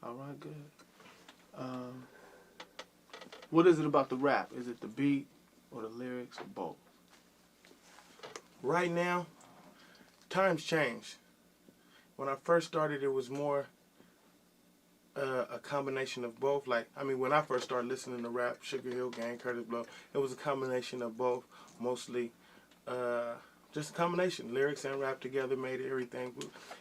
All right, good. What is it about the rap? Is it the beat or the lyrics or both? Right now, times change. When I first started, it was more a combination of both. Like, I mean, when I first started listening to rap, Sugar Hill Gang, Curtis Blow, it was a combination of both, mostly just a combination. Lyrics and rap together made everything.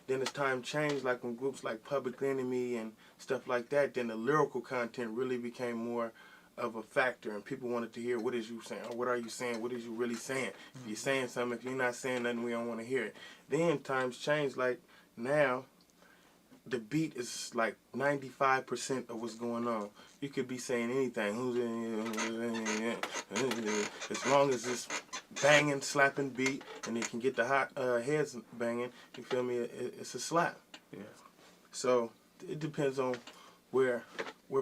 Then as time changed, like when groups like Public Enemy and stuff like that, then the lyrical content really became more of a factor, and people wanted to hear, what is you saying, or what are you saying, what is you really saying? If you're saying something, if you're not saying nothing, we don't want to hear it. Then times change, like now, the beat is like 95% of what's going on. You could be saying anything, as long as it's banging, slapping beat, and you can get the hot heads banging, you feel me, it's a slap. Yeah. So it depends on where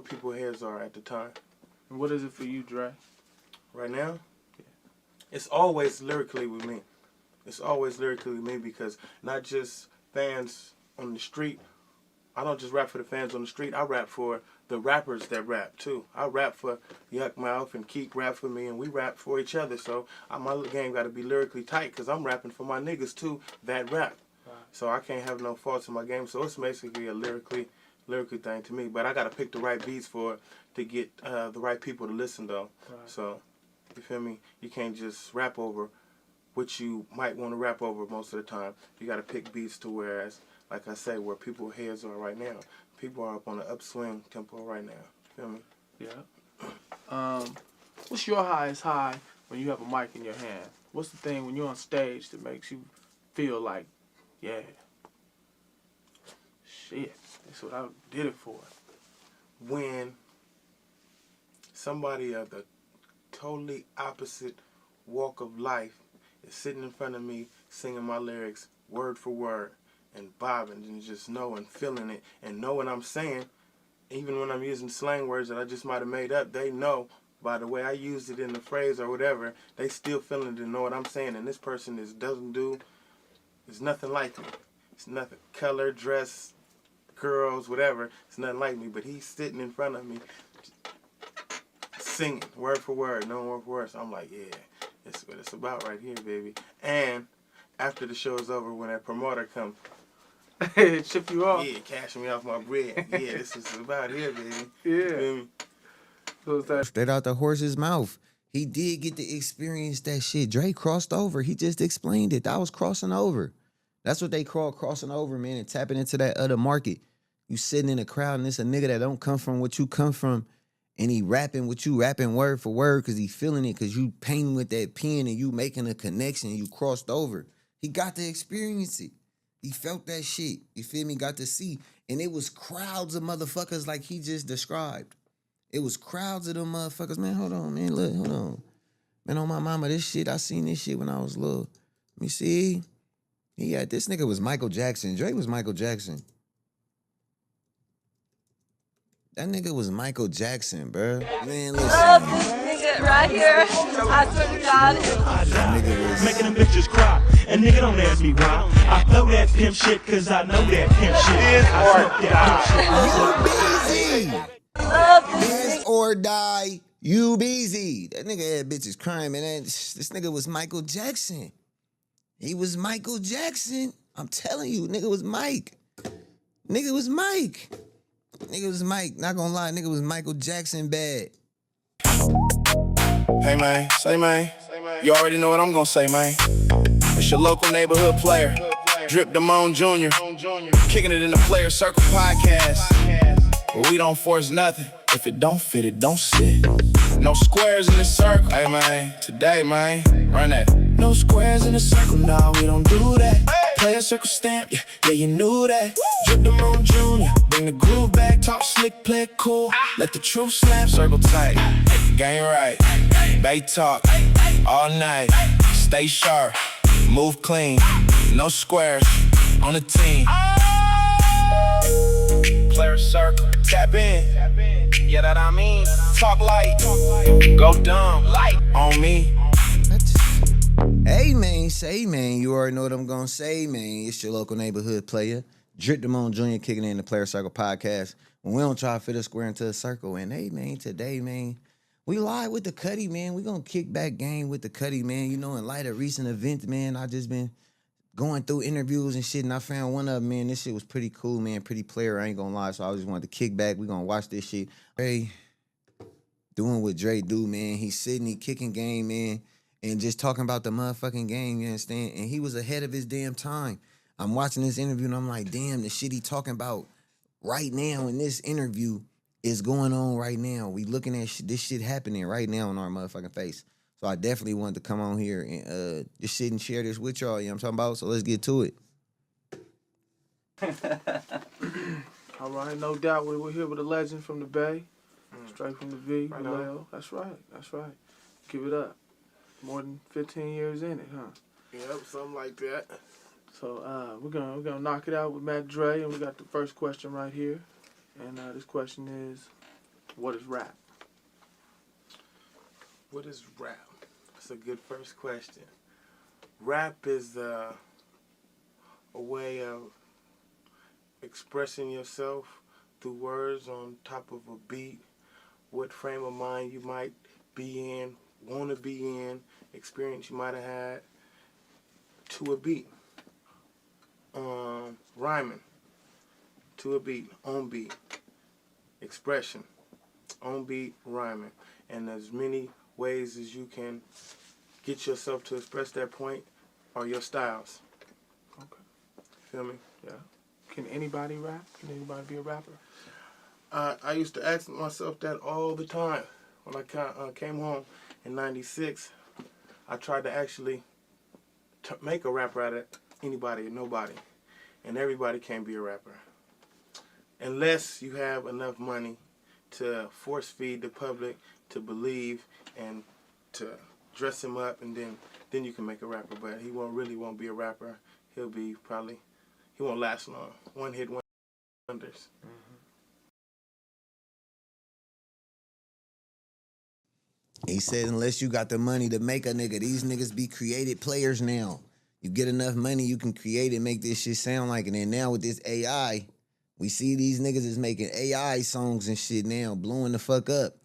people's heads are at the time. And what is it for you, Dre? Right now? Yeah. It's always lyrically with me. It's always lyrically with me because not just fans on the street. I don't just rap for the fans on the street. I rap for the rappers that rap, too. I rap for Yuck Mouth and Keek rap for me, and we rap for each other. So my game got to be lyrically tight because I'm rapping for my niggas, too, that rap. Right. So I can't have no faults in my game. So it's basically a lyrically thing to me. But I got to pick the right beats for it to get the right people to listen, though. Right. So, you feel me? You can't just rap over what you might want to rap over most of the time. You got to pick beats to whereas, like I say, where people's heads are right now. People are up on the upswing tempo right now. Feel me? Yeah. What's your highest high when you have a mic in your hand? What's the thing when you're on stage that makes you feel like, yeah, shit, that's what I did it for? When somebody of the totally opposite walk of life is sitting in front of me singing my lyrics word for word and bobbing and just knowing, feeling it, and know what I'm saying, even when I'm using slang words that I just might have made up, they know by the way I used it in the phrase or whatever, they still feeling it and know what I'm saying, and this person is nothing like me. It's nothing, color, dress, girls, whatever, it's nothing like me, but he's sitting in front of me singing word for word, no word for word. So I'm like, yeah, it's what it's about right here, baby. And after the show is over, when that promoter comes, chip you off. Yeah, cashing me off my bread. Yeah, this is about here, baby. Yeah. Straight out the horse's mouth. He did get to experience that shit. Dre crossed over. He just explained it. That was crossing over. That's what they call crossing over, man, and tapping into that other market. You sitting in a crowd and it's a nigga that don't come from what you come from, and he rapping what you rapping word for word because he feeling it, because you painting with that pen and you making a connection. You crossed over. He got to experience it. He felt that shit. You feel me? Got to see. And it was crowds of motherfuckers like he just described. It was crowds of them motherfuckers. Man, hold on, man. Look, hold on. Man, on my mama, this shit, I seen this shit when I was little. Let me see. Yeah, this nigga was Michael Jackson. Dre was Michael Jackson. That nigga was Michael Jackson, bro. Man, listen. Love this nigga right here. I swear to God. That nigga was making them bitches cry. And nigga, don't ask me why. I flow that pimp shit cause I know that pimp shit. You busy. Biz or die, you busy. That nigga had bitches crying, man. This nigga was Michael Jackson. He was Michael Jackson. I'm telling you, nigga was Mike. Nigga was Mike. Nigga was Mike. Not gonna lie, nigga was Michael Jackson bad. Hey man, say man. You already know what I'm gonna say, man. It's your local neighborhood player, Drip Damone Jr. Kicking it in the Player Circle podcast. Where we don't force nothing. If it don't fit, it don't sit. No squares in the circle. Hey man, today man, run that. No squares in the circle, nah, we don't do that. Player circle stamp, yeah, you knew that. Drip Damone Jr., bring the groove back. Talk slick, play it cool. Let the truth snap, circle tight. Game right, bay talk, all night. Stay sharp, move clean. No squares on the team. Player circle, tap in. Yeah, that I mean. Talk light, go dumb, light on me. Hey man, say man, you already know what I'm gonna say, man. It's your local neighborhood player, Drip Damone Jr. kicking in the Player Circle podcast. When we don't try to fit a square into a circle. And hey, man, today, man, we live with the Cuddy, man. We gonna kick back game with the Cuddy, man. You know, in light of recent events, man, I just been going through interviews and shit, and I found one of them, man. This shit was pretty cool, man. Pretty player, I ain't gonna lie. So I just wanted to kick back. We gonna watch this shit. Dre doing what Dre do, man. He's sitting, he kicking game, man, and just talking about the motherfucking game, you understand? And he was ahead of his damn time. I'm watching this interview and I'm like, damn, the shit he talking about right now in this interview is going on right now. We looking at this shit happening right now in our motherfucking face. So I definitely wanted to come on here and just sit and share this with y'all, you know what I'm talking about? So let's get to it. All right, no doubt we're here with a legend from the Bay. Straight from the V, Right Vallejo. That's right. Give it up. More than 15 years in it, huh? Yep, something like that. So we're gonna knock it out with Mac Dre, and we got the first question right here. And this question is, what is rap? What is rap? That's a good first question. Rap is a way of expressing yourself through words on top of a beat. What frame of mind you might be in, want to be in, experience you might have had to a beat. Rhyming to a beat, on beat, expression, on beat, rhyming. And as many ways as you can get yourself to express that point are your styles. Okay. Feel me? Yeah. Can anybody rap? Can anybody be a rapper? I used to ask myself that all the time. When I came home in '96, I tried to actually make a rapper out of anybody and nobody. And everybody can't be a rapper. Unless you have enough money to force feed the public to believe and to dress him up, and then you can make a rapper. But he won't be a rapper. He won't last long. One hit wonders. He said, unless you got the money to make a nigga, these niggas be created players now. You get enough money, you can create and make this shit sound like it. And now with this AI, we see these niggas is making AI songs and shit now, blowing the fuck up.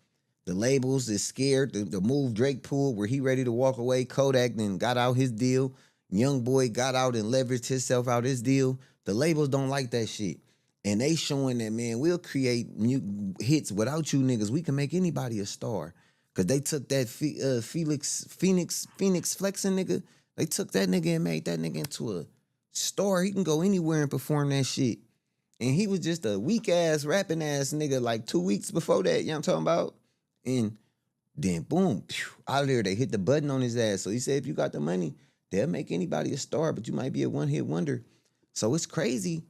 The labels is scared. The move Drake pulled where he ready to walk away. Kodak then got out his deal. Young Boy got out and leveraged himself out his deal. The labels don't like that shit. And they showing that, man, we'll create hits without you niggas. We can make anybody a star. Because they took that Phoenix flexing nigga. They took that nigga and made that nigga into a star. He can go anywhere and perform that shit. And he was just a weak-ass, rapping-ass nigga like 2 weeks before that, you know what I'm talking about? And then, boom, out of there, they hit the button on his ass. So he said, if you got the money, they'll make anybody a star, but you might be a one-hit wonder. So it's crazy.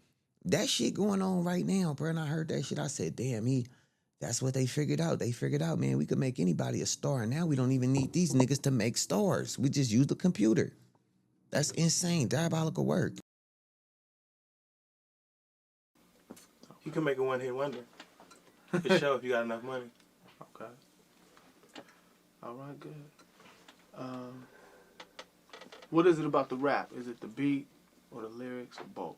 That shit going on right now, bro. And I heard that shit. I said, damn, that's what they figured out. They figured out, man, we could make anybody a star. And now we don't even need these niggas to make stars. We just use the computer. That's insane. Diabolical work. You can make a one-hit wonder. For sure, if you got enough money. Okay. All right, good. What is it about the rap? Is it the beat or the lyrics or both?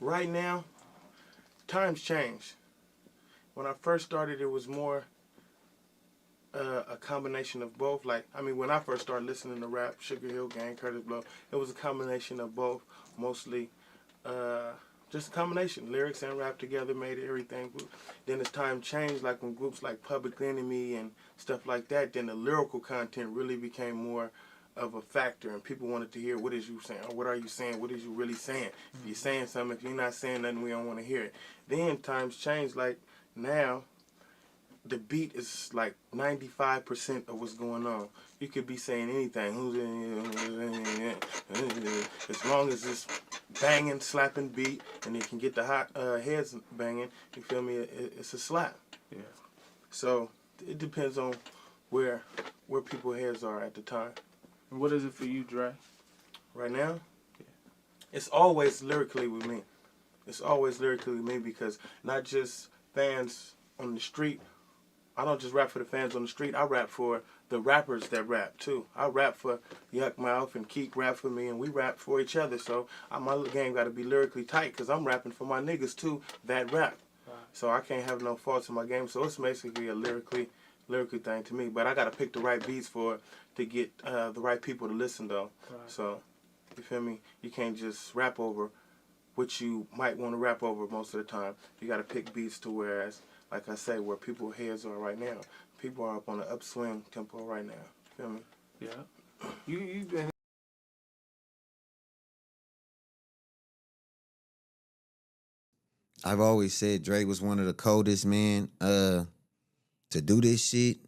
Right now, times change. When I first started, it was more a combination of both. When I first started listening to rap, Sugar Hill Gang, Curtis Blow, it was a combination of both. Mostly just a combination. Lyrics and rap together made everything. Then as time changed, like when groups like Public Enemy and stuff like that, then the lyrical content really became more of a factor, and people wanted to hear, what is you saying? Or what are you saying? What is you really saying? If you're saying something, if you're not saying nothing, we don't want to hear it. Then times changed, like now, the beat is like 95% of what's going on. You could be saying anything. As long as it's banging, slapping beat, and it can get the hot heads banging, you feel me? It's a slap. Yeah. So it depends on where people's heads are at the time. And what is it for you, Dre? Right now, it's always lyrically with me. It's always lyrically with me because not just fans on the street I don't just rap for the fans on the street. I rap for the rappers that rap too. I rap for Yuck Mouth and Keek rap for me, and we rap for each other. So my game got to be lyrically tight because I'm rapping for my niggas too that rap. Right. So I can't have no faults in my game. So it's basically a lyrically thing to me. But I got to pick the right beats for it to get the right people to listen though. Right. So you feel me? You can't just rap over what you might want to rap over most of the time. You got to pick beats to whereas, like I say, where people's heads are right now. People are up on the upswing tempo right now. Feel me? Yeah. You've been. I've always said Dre was one of the coldest men to do this shit.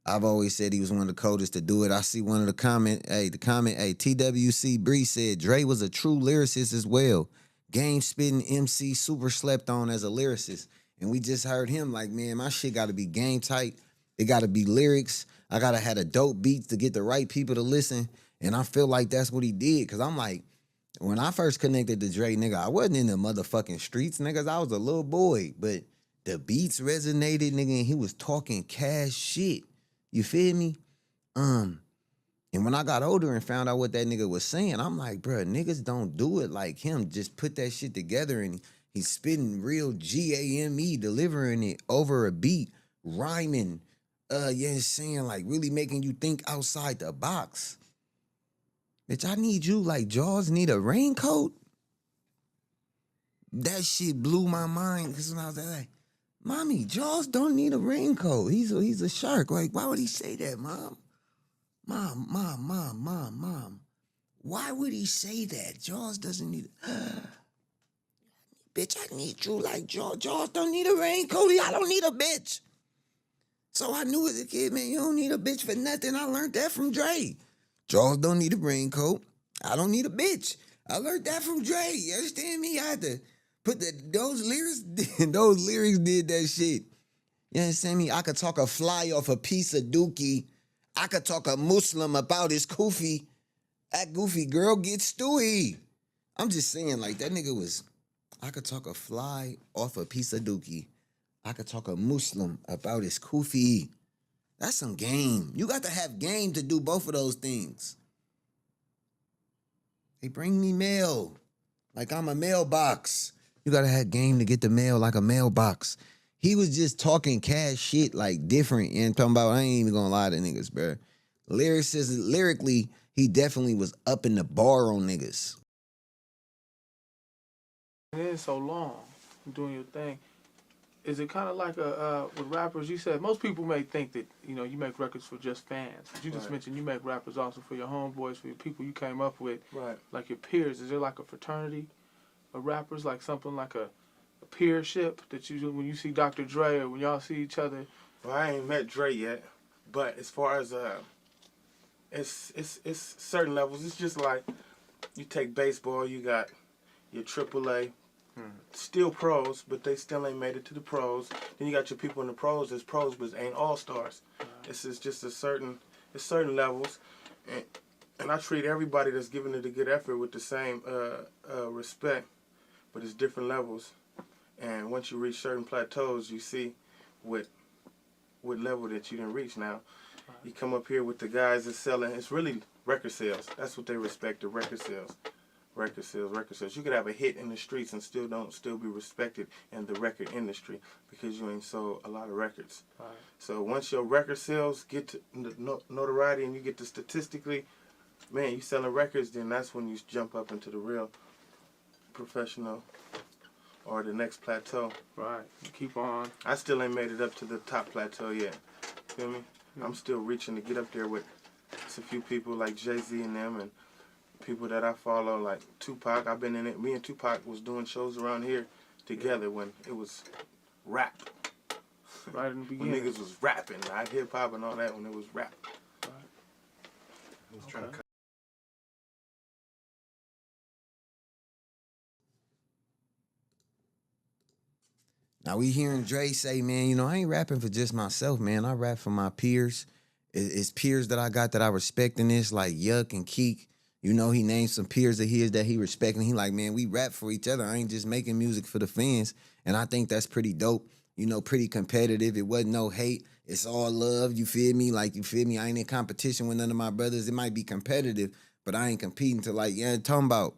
I've always said he was one of the coldest to do it. I see one of the TWC Bree said Dre was a true lyricist as well. Game spitting MC, super slept on as a lyricist. And we just heard him like, man, my shit got to be game tight. It got to be lyrics. I got to have a dope beats to get the right people to listen. And I feel like that's what he did. Because I'm like, when I first connected to Dre, nigga, I wasn't in the motherfucking streets, niggas. I was a little boy. But the beats resonated, nigga, and he was talking cash shit. You feel me? And when I got older and found out what that nigga was saying, I'm like, bruh, niggas don't do it like him. Just put that shit together and he's spitting real GAME, delivering it over a beat, rhyming, saying like really making you think outside the box. Bitch, I need you like Jaws need a raincoat. That shit blew my mind because when I was like, Mommy, Jaws don't need a raincoat. He's a shark. Like, why would he say that, Mom? Mom. Why would he say that? Jaws doesn't need Bitch, I need you like Jaws. Jaws don't need a raincoat. I don't need a bitch. So I knew as a kid, man, you don't need a bitch for nothing. I learned that from Dre. Jaws don't need a raincoat. I don't need a bitch. I learned that from Dre. You understand me? I had to put those lyrics did that shit. You understand me? I could talk a fly off a piece of dookie. I could talk a Muslim about his kufi. That goofy girl gets stewy. I'm just saying, like, that nigga was, I could talk a fly off a piece of dookie. I could talk a Muslim about his kufi. That's some game. You got to have game to do both of those things. They bring me mail like I'm a mailbox. You got to have game to get the mail like a mailbox. He was just talking cash shit like different and talking about, I ain't even gonna lie to niggas, bro. Lyrically, he definitely was up in the bar on niggas. It is so long doing your thing. Is it kind of like with rappers? You said most people may think that you make records for just fans. But you just mentioned you make rappers also for your homeboys, for your people you came up with, like your peers. Is there like a fraternity of rappers, like something like a peership that you do when you see Dr. Dre or when y'all see each other? Well, I ain't met Dre yet, but as far as it's certain levels. It's just like you take baseball, you got your AAA. Still pros, but they still ain't made it to the pros. Then you got your people in the pros that's pros, but ain't all stars. This is just it's certain levels, and I treat everybody that's giving it a good effort with the same respect, but it's different levels. And once you reach certain plateaus, you see what level that you didn't reach. Now, you come up here with the guys that's selling. It's really record sales. That's what they respect, the record sales. Record sales. You could have a hit in the streets and still be respected in the record industry because you ain't sold a lot of records. Right. So once your record sales get to notoriety and you get to statistically, man, you selling records, then that's when you jump up into the real professional or the next plateau. Right. You keep on. I still ain't made it up to the top plateau yet. Feel me? Mm-hmm. I'm still reaching to get up there with a few people like Jay-Z and them and people that I follow, like Tupac. I've been in it. Me and Tupac was doing shows around here together when it was rap. Right in the beginning. When niggas was rapping, not hip hop and all that. When it was rap. Right. I was trying to cut. Now we hearing Dre say, man, I ain't rapping for just myself, man. I rap for my peers. It's peers that I got that I respect in this, like Yuck and Keek. He named some peers of his that he respect, and he like, man, we rap for each other. I ain't just making music for the fans, and I think that's pretty dope. pretty competitive. It wasn't no hate. It's all love. You feel me? Like, you feel me? I ain't in competition with none of my brothers. It might be competitive, but I ain't competing to like, yeah, talking about.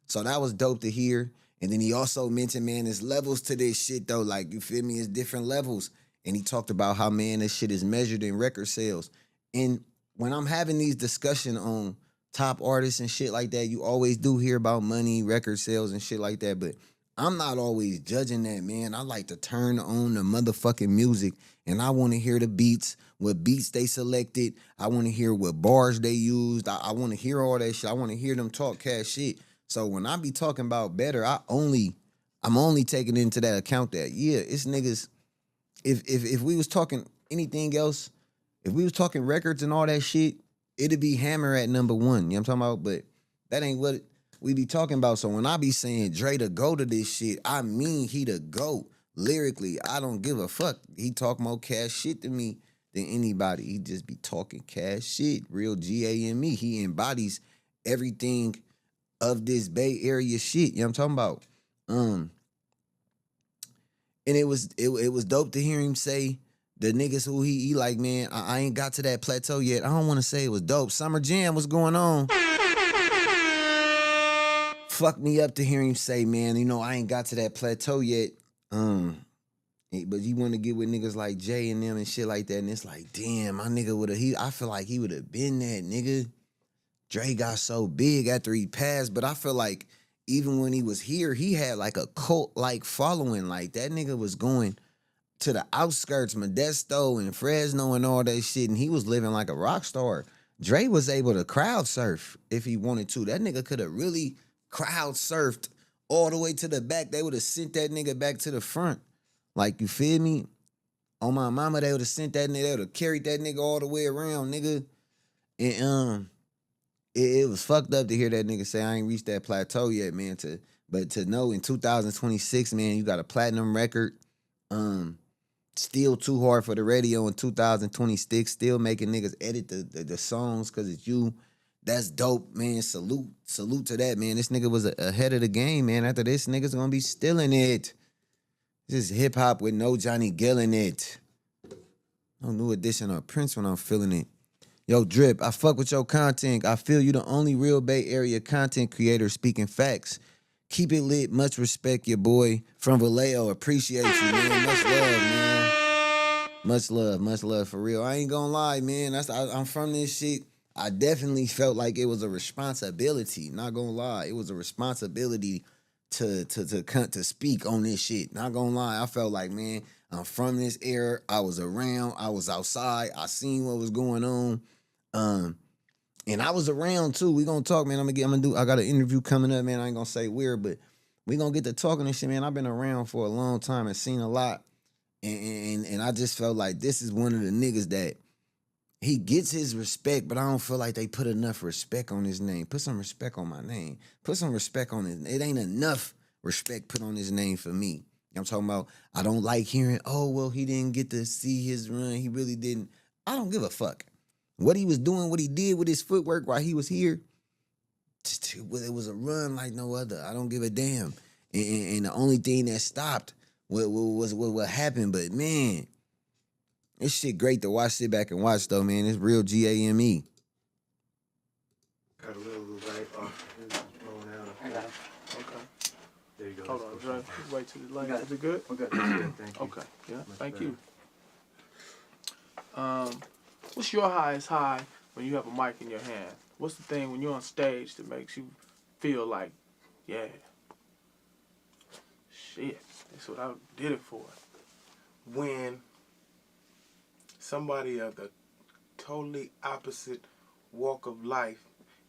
So that was dope to hear. And then he also mentioned, man, there's levels to this shit though. Like, you feel me? It's different levels. And he talked about how, man, this shit is measured in record sales. And when I'm having these discussions on top artists and shit like that, you always do hear about money, record sales and shit like that. But I'm not always judging that, man. I like to turn on the motherfucking music and I want to hear the beats, what beats they selected. I want to hear what bars they used. I want to hear all that shit. I want to hear them talk cash shit. So when I be talking about better, I'm only taking into that account that, yeah, it's niggas. If we was talking anything else, if we was talking records and all that shit, it'd be Hammer at number 1. You know what I'm talking about? But that ain't what we be talking about. So when I be saying Dre the GOAT to this shit, I mean he the GOAT. Lyrically, I don't give a fuck. He talk more cash shit to me than anybody. He just be talking cash shit. Real GAME. He embodies everything of this Bay Area shit. You know what I'm talking about? And it was dope to hear him say the niggas who he like, man, I ain't got to that plateau yet. I don't want to say it was dope. Summer Jam, what's going on? Fuck me up to hear him say, man, I ain't got to that plateau yet. But you want to get with niggas like Jay and them and shit like that, and it's like, damn, my nigga I feel like he would have been that nigga. Dre got so big after he passed, but I feel like even when he was here, he had like a cult-like following. Like, that nigga was going to the outskirts, Modesto and Fresno and all that shit, and he was living like a rock star. Dre was able to crowd surf if he wanted to. That nigga could have really crowd surfed all the way to the back. They would have sent that nigga back to the front. Like, you feel me? On my mama, they would have sent that nigga, they would have carried that nigga all the way around, nigga. And it was fucked up to hear that nigga say, I ain't reached that plateau yet, man. But to know in 2026, man, you got a platinum record. Still too hard for the radio in 2026. Still making niggas edit the songs because it's you. That's dope, man. Salute to that, man. This nigga was ahead of the game, man. After this, niggas gonna be stealing it. This is hip hop with no Johnny Gill in it. No new edition of Prince when I'm feeling it. Yo, Drip, I fuck with your content. I feel you the only real Bay Area content creator speaking facts. Keep it lit. Much respect, your boy from Vallejo. Appreciate you, man. Much love, man. Much love for real. I ain't gonna lie, man. I'm from this shit. I definitely felt like it was a responsibility. Not gonna lie, it was a responsibility to speak on this shit. Not gonna lie, I felt like, man, I'm from this era. I was around. I was outside. I seen what was going on. And I was around too. We gonna talk, man. I got an interview coming up, man. I ain't gonna say where, but we gonna get to talking and shit, man. I've been around for a long time and seen a lot. And I just felt like this is one of the niggas that he gets his respect, but I don't feel like they put enough respect on his name. Put some respect on my name. Put some respect on it. It ain't enough respect put on his name for me. You know what I'm talking about? I don't like hearing, oh, well, he didn't get to see his run. He really didn't. I don't give a fuck. What he was doing, what he did with his footwork while he was here, it was a run like no other. I don't give a damn. And the only thing that stopped was what happened. But, man, this shit great to watch. Sit back and watch, though, man. It's real GAME. Got a little right off. I got it. Okay. There you go. Hold on, Dre. Wait till the light. Is it good? Okay. Thank you. Okay. Yeah. Thank you. What's your highest high when you have a mic in your hand? What's the thing when you're on stage that makes you feel like, yeah, shit, that's what I did it for? When somebody of the totally opposite walk of life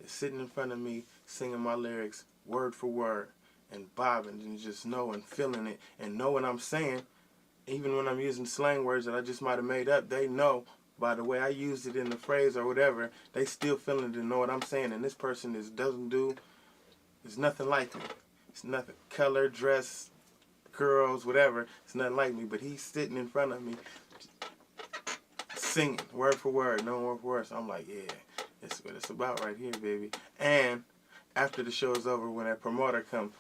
is sitting in front of me singing my lyrics word for word and bobbing and just knowing, feeling it, and know what I'm saying, even when I'm using slang words that I just might have made up, they know by the way I used it in the phrase or whatever, they still feeling it and know what I'm saying. And this person is nothing like me. It's nothing, color, dress, girls, whatever. It's nothing like me. But he's sitting in front of me singing word for word, no word for word. So I'm like, yeah, that's what it's about right here, baby. And after the show is over, when that promoter comes,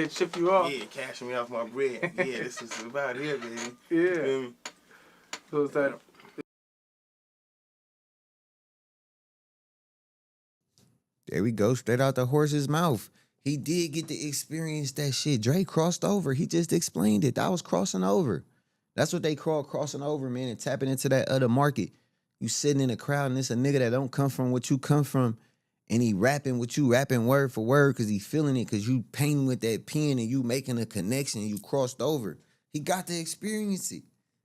Ship you off. Yeah, cashing me off my bread. Yeah, this is about here, baby. Yeah. You feel me? So it's that. There we go, straight out the horse's mouth. He did get to experience that shit. Dre crossed over. He just explained it. That was crossing over. That's what they call crossing over, man, and tapping into that other market. You sitting in a crowd and it's a nigga that don't come from what you come from, and he rapping what you rapping word for word because he feeling it, because you painting with that pen and you making a connection and you crossed over. He got to experience it.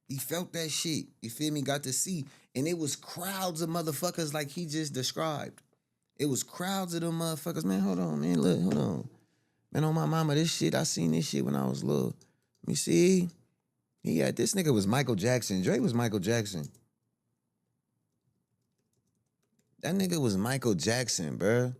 He felt that shit. You feel me? Got to see. And it was crowds of motherfuckers like he just described. It was crowds of them motherfuckers. Man, hold on, man. Look, hold on. Man, on my mama, this shit, I seen this shit when I was little. Let me see. Yeah, this nigga was Michael Jackson. Dre was Michael Jackson. That nigga was Michael Jackson, bruh.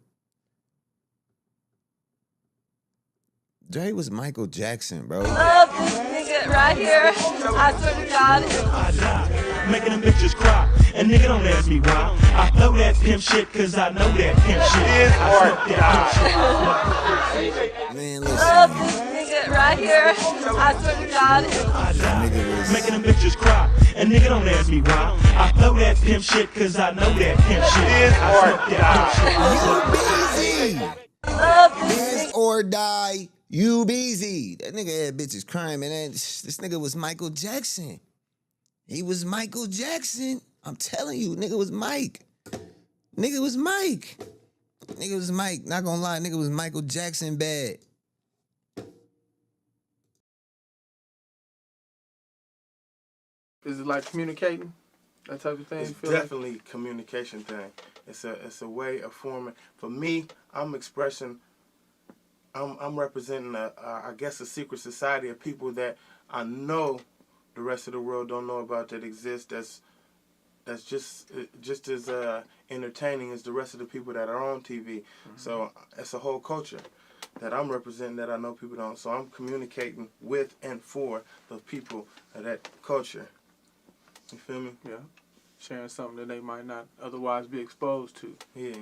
Dre was Michael Jackson, bro. Love this nigga right here. I swear to God. I die, making them bitches cry. And nigga, don't ask me why. I throw that pimp shit cause I know that pimp shit. I smoke that pimp shit. Man, Love listen. this nigga right here. I swear to God. I That nigga die, was- making them bitches cry. And nigga, don't ask me why. I throw that pimp shit cause I know that pimp shit. I smoke that pimp shit. You busy. Love this Biz or die, you busy. That nigga had bitches crying, man. This nigga was Michael Jackson. He was Michael Jackson. I'm telling you, nigga was Mike. Nigga was Mike. Nigga was Mike. Not gonna lie, nigga was Michael Jackson bad. Is it like communicating? That type of thing? It's You feel like? definitely a communication thing. It's a way of forming. For me, I'm representing I guess a secret society of people that I know the rest of the world don't know about, that exist. That's just as entertaining as the rest of the people that are on TV. Mm-hmm. So it's a whole culture that I'm representing that I know people don't. So I'm communicating with and for the people of that culture. You feel me? Yeah. Sharing something that they might not otherwise be exposed to. Yeah.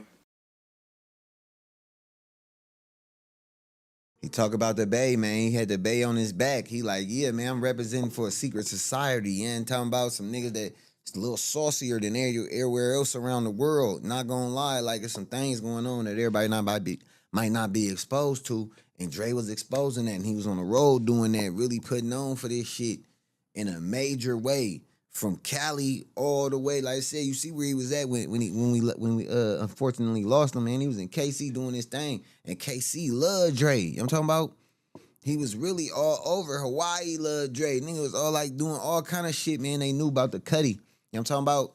He talk about the Bay, man. He had the Bay on his back. He like, yeah, man, I'm representing for a secret society. You ain't talking about some niggas that it's a little saucier than everywhere else around the world. Not gonna lie, like there's some things going on that everybody might not be exposed to. And Dre was exposing that, and he was on the road doing that, really putting on for this shit in a major way. From Cali all the way, like I said, you see where he was at when we unfortunately lost him, man. He was in KC doing his thing, and KC loved Dre. You know what I'm talking about? He was really all over. Hawaii loved Dre. Nigga was all like doing all kind of shit, man. They knew about the Cuddy. You know what I'm talking about?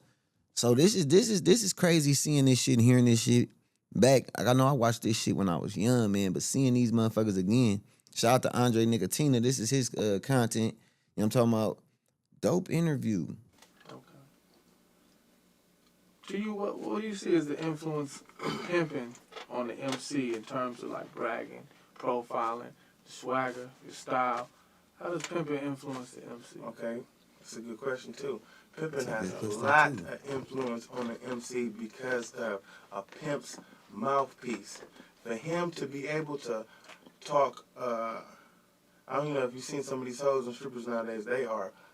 So this is crazy seeing this shit and hearing this shit back. I know I watched this shit when I was young, man, but seeing these motherfuckers again. Shout out to Andre Nicotina. This is his content. You know what I'm talking about? Dope interview. Okay. To you, what do you see as the influence of pimping on the MC in terms of like bragging, profiling, the swagger, your style? How does pimping influence the MC? Okay, that's a good question too. Pimping has a lot of influence on the MC because of a pimp's mouthpiece. For him to be able to talk, I don't know if you've seen some of these hoes and strippers nowadays.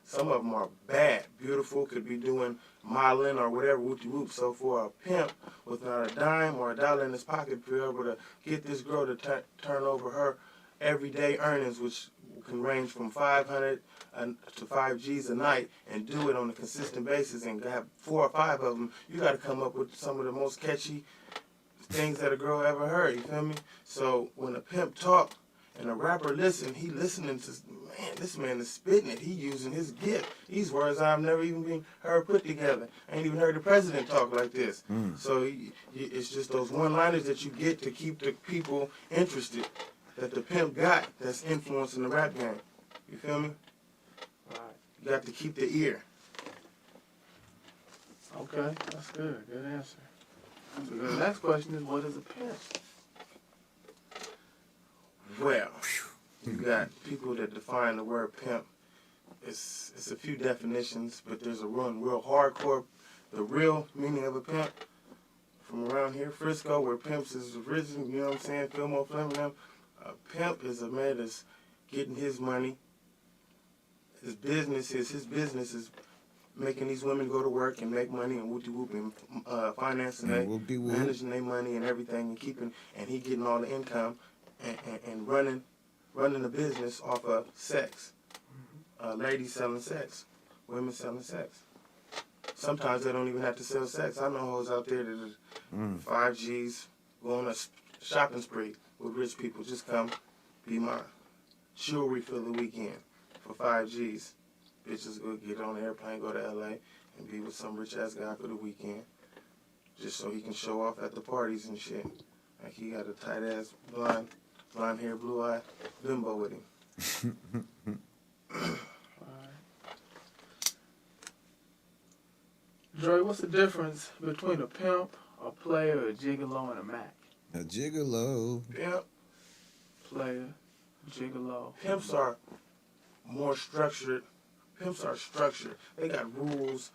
Some of them are bad, beautiful, could be doing modeling or whatever, whoop-de-whoop. So for a pimp with not a dime or a dollar in his pocket, to be able to get this girl to turn over her everyday earnings, which can range from 500 to 5 G's a night, and do it on a consistent basis and have 4 or 5 of them, you got to come up with some of the most catchy things that a girl ever heard, you feel me? So when a pimp talk and a rapper listen, he listening to, man, this man is spitting it. He using his gift. These words I've never even been heard put together. I ain't even heard the president talk like this. So it's just those one-liners that you get to keep the people interested that the pimp got that's influencing the rap game. You feel me? Right. You got to keep the ear. Okay, that's good. Good answer. So the next question is, what is a pimp? Well, you got people that define the word pimp. It's a few definitions, but there's a real hardcore, the real meaning of a pimp from around here, Frisco, where pimps is origin, you know what I'm saying, Fillmore, Fleming, A pimp is a man that's getting his money. His business is making these women go to work and make money and whoop and financing managing their money and everything and he getting all the income and running the business off of sex. Ladies selling sex, women selling sex. Sometimes they don't even have to sell sex. I know hoes out there that are 5Gs go on a shopping spree with rich people. Just come be my jewelry for the weekend for 5Gs. Bitches go get on an airplane, go to LA, and be with some rich-ass guy for the weekend. Just so he can show off at the parties and shit. Like he got a tight-ass, blonde hair, blue-eyed bimbo with him. Dre, what's the difference between a pimp, a player, a gigolo, and a Mac? A gigolo. Pimp. Player, gigolo. Pimps are more structured. Pimps are structured. They got rules,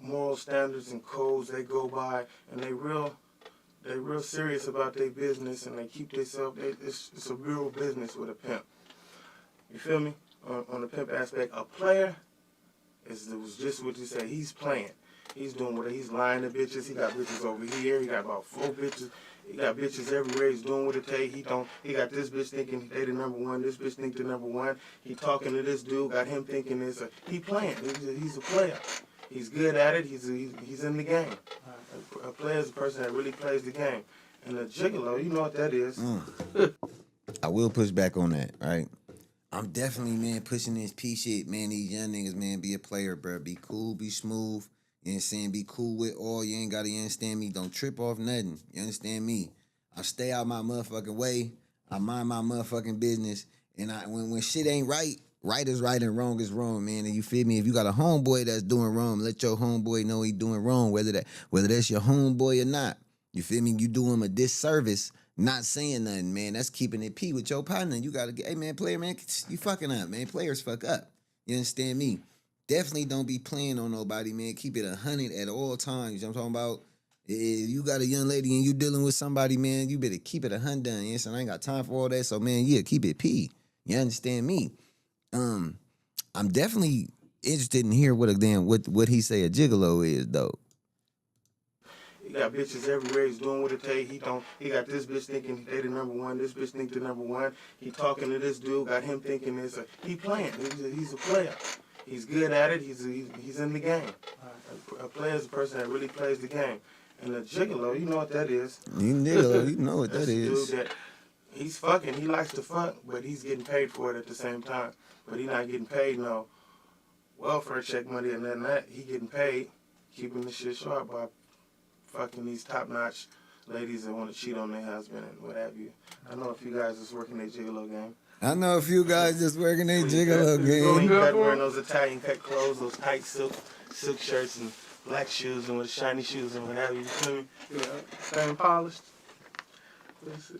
moral standards, and codes they go by, and they real serious about their business, and they keep themselves. It's a real business with a pimp. You feel me? On the pimp aspect, a player was just what you say. He's playing. He's doing what he's lying to bitches. He got bitches over here. He got about 4 bitches. He got bitches everywhere. He's doing what it takes. He got this bitch thinking they the number one. This bitch think the number one. He talking to this dude. Got him thinking this. He playing. He's a player. He's good at it. He's in the game. A player is a person that really plays the game. And a gigolo, you know what that is. I will push back on that, right? I'm definitely, man, pushing this P shit. Man, these young niggas, man, be a player, bro. Be cool, be smooth. You know what I'm saying? Be cool with all. You ain't got to, you understand me? Don't trip off nothing. You understand me? I stay out my motherfucking way. I mind my motherfucking business. And when shit ain't right, right is right and wrong is wrong, man. And you feel me? If you got a homeboy that's doing wrong, let your homeboy know he doing wrong, whether that's your homeboy or not. You feel me? You do him a disservice not saying nothing, man. That's keeping it P with your partner. You got to get, hey, man, player, man, you fucking up, man. Players fuck up. You understand me? Definitely don't be playing on nobody, man. Keep it 100 at all times. You know what I'm talking about? If you got a young lady and you dealing with somebody, man, you better keep it 100. You know, so I ain't got time for all that. So, man, yeah, keep it P. You understand me? I'm definitely interested in hear what he say a gigolo is, though. He got bitches everywhere. He's doing what it takes. He got this bitch thinking they the number one. This bitch think the number one. He talking to this dude. Got him thinking this. He playing. He's a player. He's good at it. He's in the game. A player is a person that really plays the game. And a gigolo, you know what that is. You nigga, you know what that is. Dude that he's fucking. He likes to fuck, but he's getting paid for it at the same time. But he not getting paid no welfare check money and nothing that. He getting paid, keeping the shit sharp by fucking these top-notch ladies that want to cheat on their husband and what have you. I know a few guys that's working their gigolo game. I know a few guys just working their gigolo game. He got wearing those Italian cut clothes, those tight silk shirts and black shoes and with shiny shoes and what have you. You feel me? Yeah, staying polished.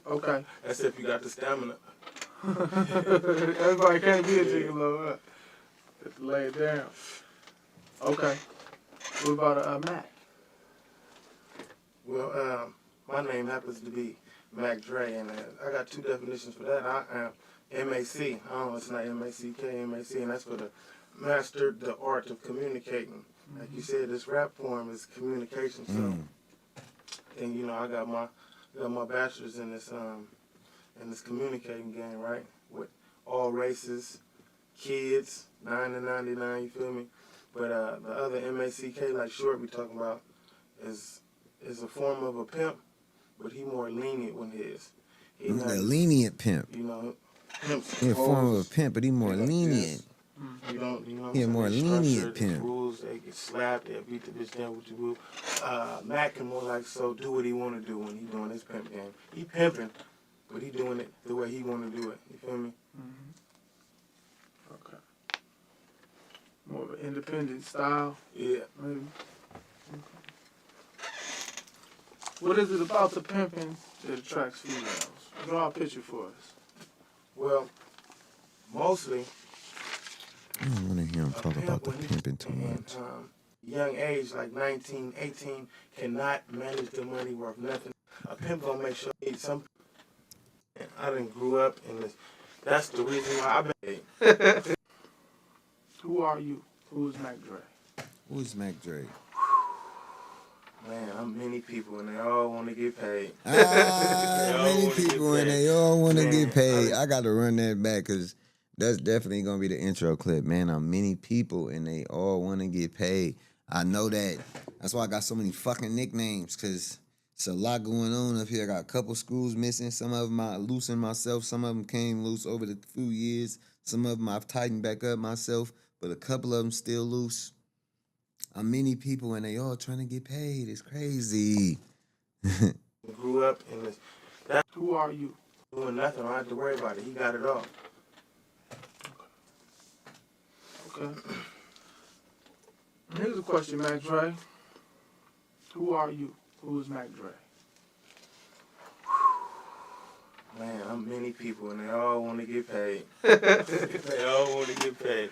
Okay. That's if you got the stamina. Everybody can't be a gigolo. Huh? Have to lay it down. Okay. What about a Mac? Well, my name happens to be Mac Dre, and I got 2 definitions for that. I am MAC. I don't know, it's not MACK, MAC, and that's for the mastered the art of communicating. Like you said, this rap form is communication. So, and you know, I got my bachelor's in this communicating game, right? With all races, kids, 9 to 99. You feel me? But the other MACK, like Short, we talking about, is a form of a pimp, but he more lenient when his. A lenient pimp. You know, pimps. He a form of a pimp, but he more lenient. You know He a more lenient pimp. Rules, they get slapped, they beat the bitch down with the will. Mac can more like so do what he want to do when he doing his pimp game. He pimping, but he doing it the way he want to do it. You feel me? Okay. More of an independent style? Yeah. Maybe. What is it about the pimping that attracts females? Draw a picture for us. Well, mostly. I don't want to hear him talk about the pimping too much. Young age, like 19, 18, cannot manage the money worth nothing. A pimp gonna make sure he needs some. I done grew up in this. That's the reason why I've been. Who are you? Who is Mac Dre? Who is Mac Dre? Man, I'm many people and they all want to get paid. Many people and they all want to Man, get paid. I got to run that back because that's definitely going to be the intro clip. Man, I'm many people and they all want to get paid. I know that. That's why I got so many fucking nicknames because it's a lot going on up here. I got a couple screws missing. Some of them I loosened myself. Some of them came loose over the few years. Some of them I've tightened back up myself, but a couple of them still loose. I'm many people and they all trying to get paid. It's crazy. Grew up in this. Who are you? Doing nothing. I don't have to worry about it. He got it all. Okay. Here's a question, Mac Dre. Who are you? Who is Mac Dre? Man, I'm many people and they all want to get paid. They all want to get paid.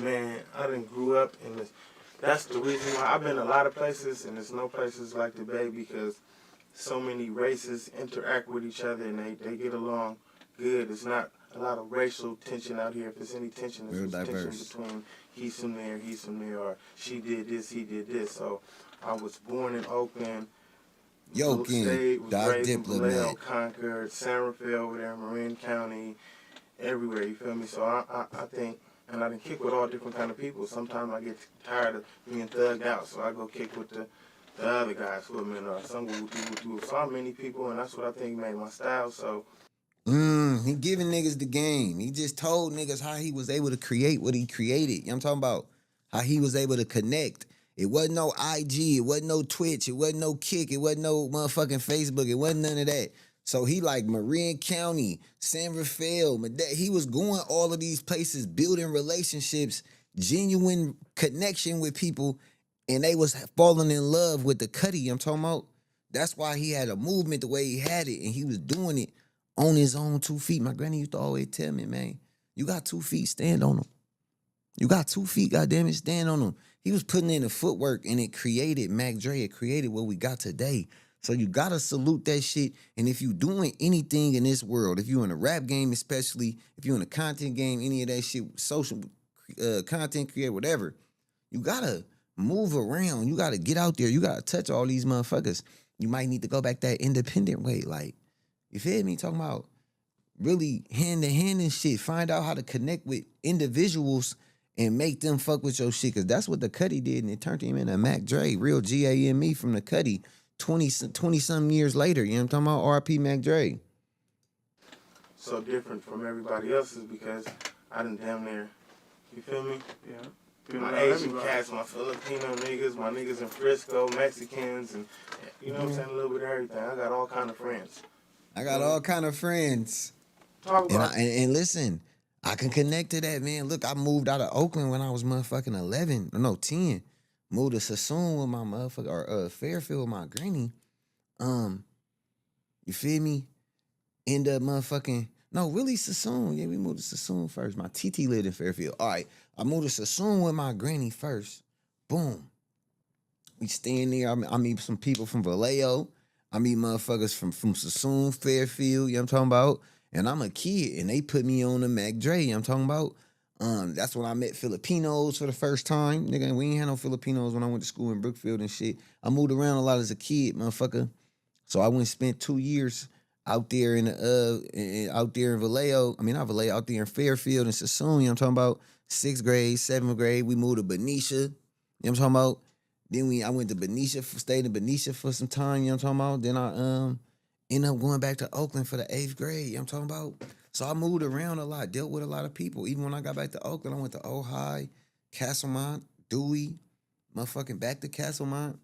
Man, I done grew up in this. That's the reason why I've been a lot of places and there's no places like the Bay because so many races interact with each other and they get along good. It's not a lot of racial tension out here. If there's any tension, it's tension between he's from there, or she did this, he did this. So I was born in Oakland. Yokin, was Doc raised in Diplomat. Vallejo, Concord, San Rafael over there, Marin County, everywhere, you feel me? So I think, and I done kick with all different kind of people. Sometimes I get tired of being thugged out, so I go kick with the other guys with me, or some who do. So I'm many people, and that's what I think made my style, so. He giving niggas the game. He just told niggas how he was able to create what he created. You know what I'm talking about? How he was able to connect. It wasn't no IG, it wasn't no Twitch, it wasn't no Kick, it wasn't no motherfucking Facebook, it wasn't none of that. So he like Marin County, San Rafael, he was going all of these places, building relationships, genuine connection with people, and they was falling in love with the Cuddy I'm talking about. That's why he had a movement the way he had it, and he was doing it on his own 2 feet. My granny used to always tell me, man, you got 2 feet, stand on them. You got 2 feet, goddammit, stand on them. He was putting in the footwork, and it created Mac Dre. It created what we got today. So you got to salute that shit. And if you doing anything in this world, if you in a rap game especially, if you in a content game, any of that shit, social content creator, whatever, you got to move around. You got to get out there. You got to touch all these motherfuckers. You might need to go back that independent way. Like, you feel me? Talking about really hand to hand and shit. Find out how to connect with individuals and make them fuck with your shit. Because that's what the Cuddy did, and it turned him into Mac Dre, real G-A-M-E from the Cuddy 20-something years later. You know what I'm talking about? R.I.P. Mac Dre. So different from everybody else's because I done damn near, you feel me? Yeah. My Asian cats, my Filipino niggas, my niggas in Frisco, Mexicans, and you know what I'm saying, a little bit of everything. I got all kind of friends. I got all kind of friends. Talk about And listen, I can connect to that, man. Look, I moved out of Oakland when I was motherfucking 10. Moved to Sassoon with my motherfucker, or Fairfield with my granny. You feel me? End up motherfucking, no, really Sassoon. Yeah, we moved to Sassoon first. My TT lived in Fairfield. All right, I moved to Sassoon with my granny first. Boom. We staying there. I meet some people from Vallejo. I meet motherfuckers from Sassoon, Fairfield, you know what I'm talking about? And I'm a kid, and they put me on the Mac Dre, you know what I'm talking about? That's when I met Filipinos for the first time. Nigga, we ain't had no Filipinos when I went to school in Brookfield and shit. I moved around a lot as a kid, motherfucker. So I went and spent 2 years out there in Vallejo. I mean, not Vallejo, out there in Fairfield and Sassoon, you know what I'm talking about? 6th grade, 7th grade, we moved to Benicia, you know what I'm talking about? Then I went to Benicia, stayed in Benicia for some time, you know what I'm talking about? Then I ended up going back to Oakland for the 8th grade, you know what I'm talking about? So I moved around a lot, dealt with a lot of people. Even when I got back to Oakland, I went to Ojai, Castlemont, Dewey, motherfucking back to Castlemont,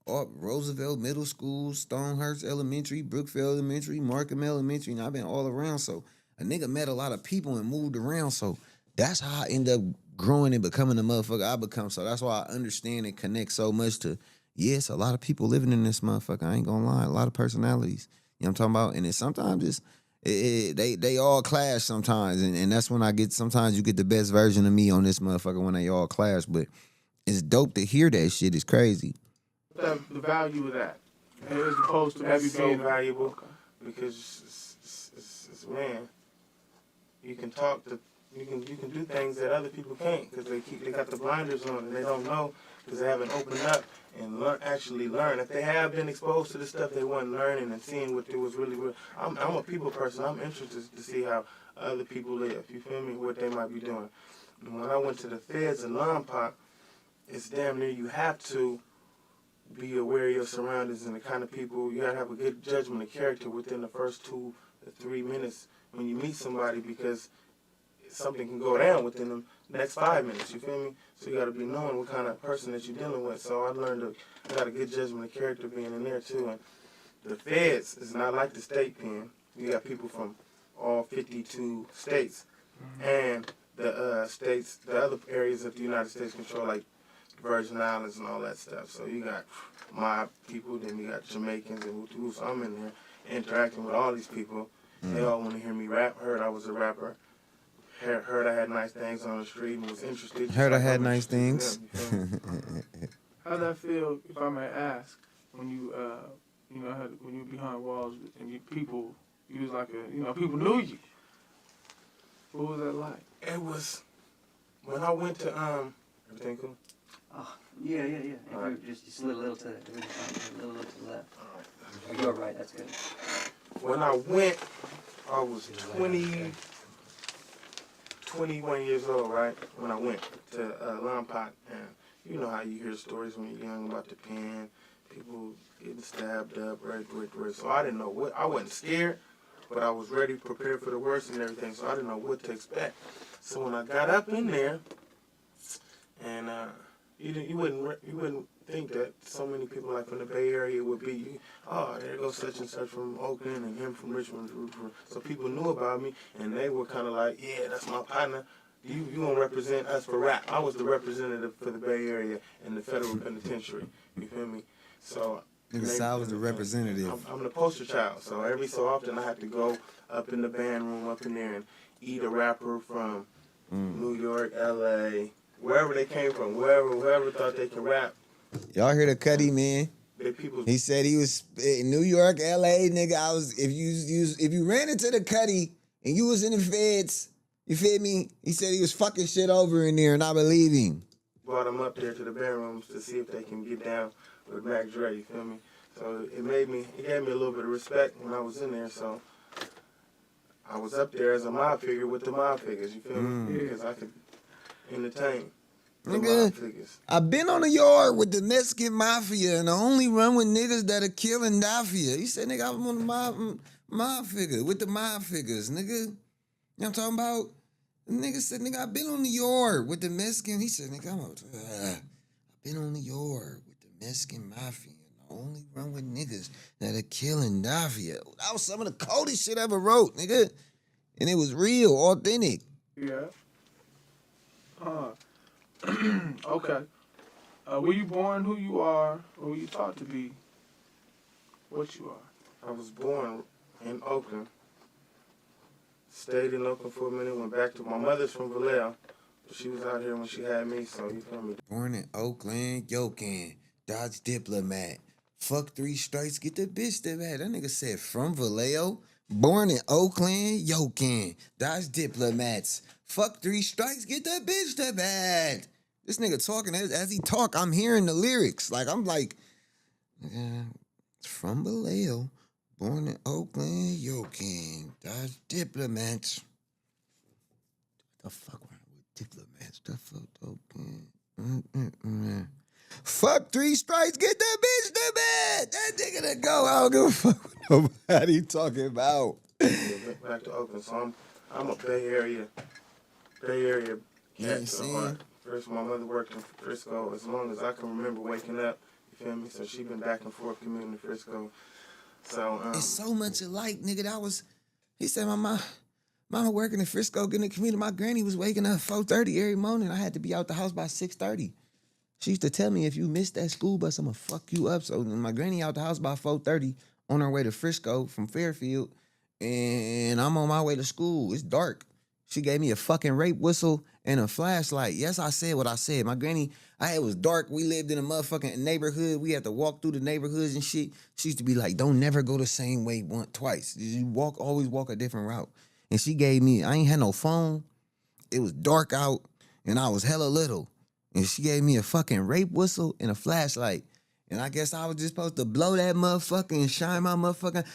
Roosevelt Middle School, Stonehurst Elementary, Brookfield Elementary, Markham Elementary, and I've been all around. So a nigga met a lot of people and moved around. So that's how I end up growing and becoming the motherfucker I become. So that's why I understand and connect so much to, yes, a lot of people living in this motherfucker. I ain't gonna lie, a lot of personalities. You know what I'm talking about? And then sometimes they all clash sometimes. And that's when sometimes you get the best version of me on this motherfucker when they all clash. But it's dope to hear that shit. It's crazy. the value of that, as opposed to maybe That's so being valuable Okay. because it's because, man, you can talk to, you can do things that other people can't because they got the blinders on and they don't know because they haven't opened up and actually learn. If they have been exposed to the stuff they weren't learning and seeing what it was really real. I'm a people person. I'm interested to see how other people live. You feel me? What they might be doing. And when I went to the feds in Lompoc, it's damn near you have to be aware of your surroundings and the kind of people. You got to have a good judgment of character within the first 2 to 3 minutes when you meet somebody because something can go down within the next 5 minutes. You feel me? So you got to be knowing what kind of person that you're dealing with. So I got a good judgment of character being in there too. And the feds is not like the state pen. You got people from all 52 states and the states, the other areas of the United States control, like Virgin Islands and all that stuff. So you got my people, then you got Jamaicans and Hutus. So I'm in there interacting with all these people. They all want to hear me rap. Heard I was a rapper. Heard I had nice things on the street and was interested. Heard I had nice things. How'd that feel, if I may ask, when you, when you were behind walls and you was like people knew you. What was that like? It was when I went to everything cool. Oh, yeah. All right. Just a little to the little to the left. Oh, you're right. That's good. When I went, I was 21 years old, right? When I went to Lompoc, and you know how you hear stories when you're young about the pen, people getting stabbed up, right. So I didn't know what. I wasn't scared, but I was ready, prepared for the worst and everything. So I didn't know what to expect. So when I got up in there, and you wouldn't think that so many people like from the Bay Area would be, oh, there goes such and such from Oakland and him from Richmond. So people knew about me, and they were kind of like, yeah, that's my partner. You gonna represent us for rap. I was the representative for the Bay Area in the federal penitentiary. You feel me? So I was the representative. I'm the poster child. So every so often I have to go up in the band room up in there and eat a rapper from New York, L.A., wherever they came from, whoever thought they could rap. Y'all heard of Cuddy, man? He said he was in New York, L.A., nigga. If you ran into the Cuddy and you was in the feds, you feel me? He said he was fucking shit over in there, and I believe him. Brought him up there to the band rooms to see if they can get down with Mac Dre, you feel me? So it gave me a little bit of respect when I was in there. So I was up there as a mob figure with the mob figures, you feel me? Because I could entertain. Nigga, I've been on the yard with the Mexican mafia and I only run with niggas that are killing Dafia. He said, nigga, I was on the mob figure, with the mob figures, nigga. You know what I'm talking about? The nigga said, nigga, I've been on the yard with the Mexican. He said, nigga, I've been on the yard with the Mexican mafia and I only run with niggas that are killing Dafia. That was some of the coldest shit I ever wrote, nigga. And it was real, authentic. Yeah. Okay. Were you born who you are, or were you taught to be what you are? I was born in Oakland. Stayed in Oakland for a minute, went back to my mother's from Vallejo. But she was out here when she had me, so you feel me? Born in Oakland, Yokin, Dodge Diplomat. Fuck 3 strikes, get the bitch that bad. That nigga said from Vallejo. Born in Oakland, Yokin, Dodge Diplomats. Fuck 3 strikes, get the bitch that bad. This nigga talking, as he talk, I'm hearing the lyrics. Like, I'm like, from Vallejo, born in Oakland, Yokin, Dodge Diplomats. The fuck wrong with diplomats? The fuck, Oakland. Fuck 3 strikes, get that bitch that bad. That nigga that go, I don't give a fuck what nobody talking about. Back to Oakland, so I'm a Bay Area cat. So first, my mother worked in Frisco as long as I can remember waking up. You feel me? So she been back and forth commuting to Frisco. So it's so much alike, nigga. He said my mama working in Frisco, getting in the community. My granny was waking up 4:30 every morning. I had to be out the house by 6:30. She used to tell me, if you miss that school bus, I'm gonna fuck you up. So my granny out the house by 4:30 on her way to Frisco from Fairfield, and I'm on my way to school. It's dark. She gave me a fucking rape whistle and a flashlight. Yes, I said what I said. My granny, it was dark. We lived in a motherfucking neighborhood. We had to walk through the neighborhoods and shit. She used to be like, don't never go the same way twice. You always walk a different route. And she gave me, I ain't had no phone. It was dark out and I was hella little. And she gave me a fucking rape whistle and a flashlight. And I guess I was just supposed to blow that motherfucker and shine my motherfucking...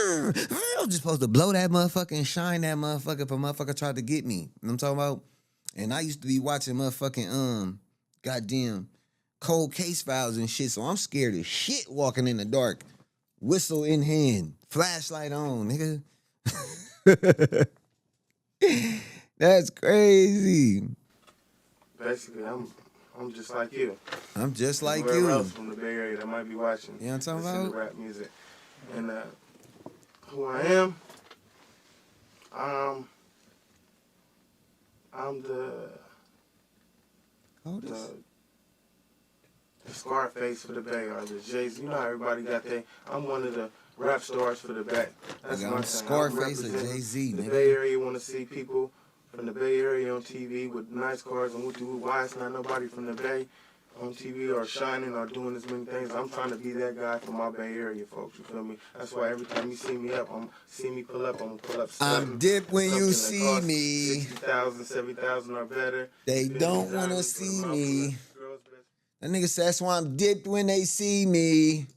I was just supposed to blow that motherfucker and shine that motherfucker if a motherfucker tried to get me. You know what I'm talking about? And I used to be watching motherfucking, goddamn cold case files and shit, so I'm scared as shit walking in the dark. Whistle in hand, flashlight on, nigga. That's crazy. Basically, I'm just like you. I'm just like Whoever you. else from the Bay Area that might be watching. You know what I'm talking listen about? to rap music. And who I am, I'm the Scarface for the Bay, or the Jay-Z. You know how everybody got their... I'm one of the rap stars for the Bay. That's my thing. Scarface or Jay-Z, The nigga. Bay Area want to see people from the Bay Area on TV with nice cars and why it's not nobody from the Bay on TV or shining or doing as many things. I'm trying to be that guy for my Bay Area folks, you feel me? That's why every time you see me pull up, I'm going to pull up something. I'm dipped when you see me. 60,000, 70,000 or better. They don't want to see me. That nigga said that's why I'm dipped when they see me.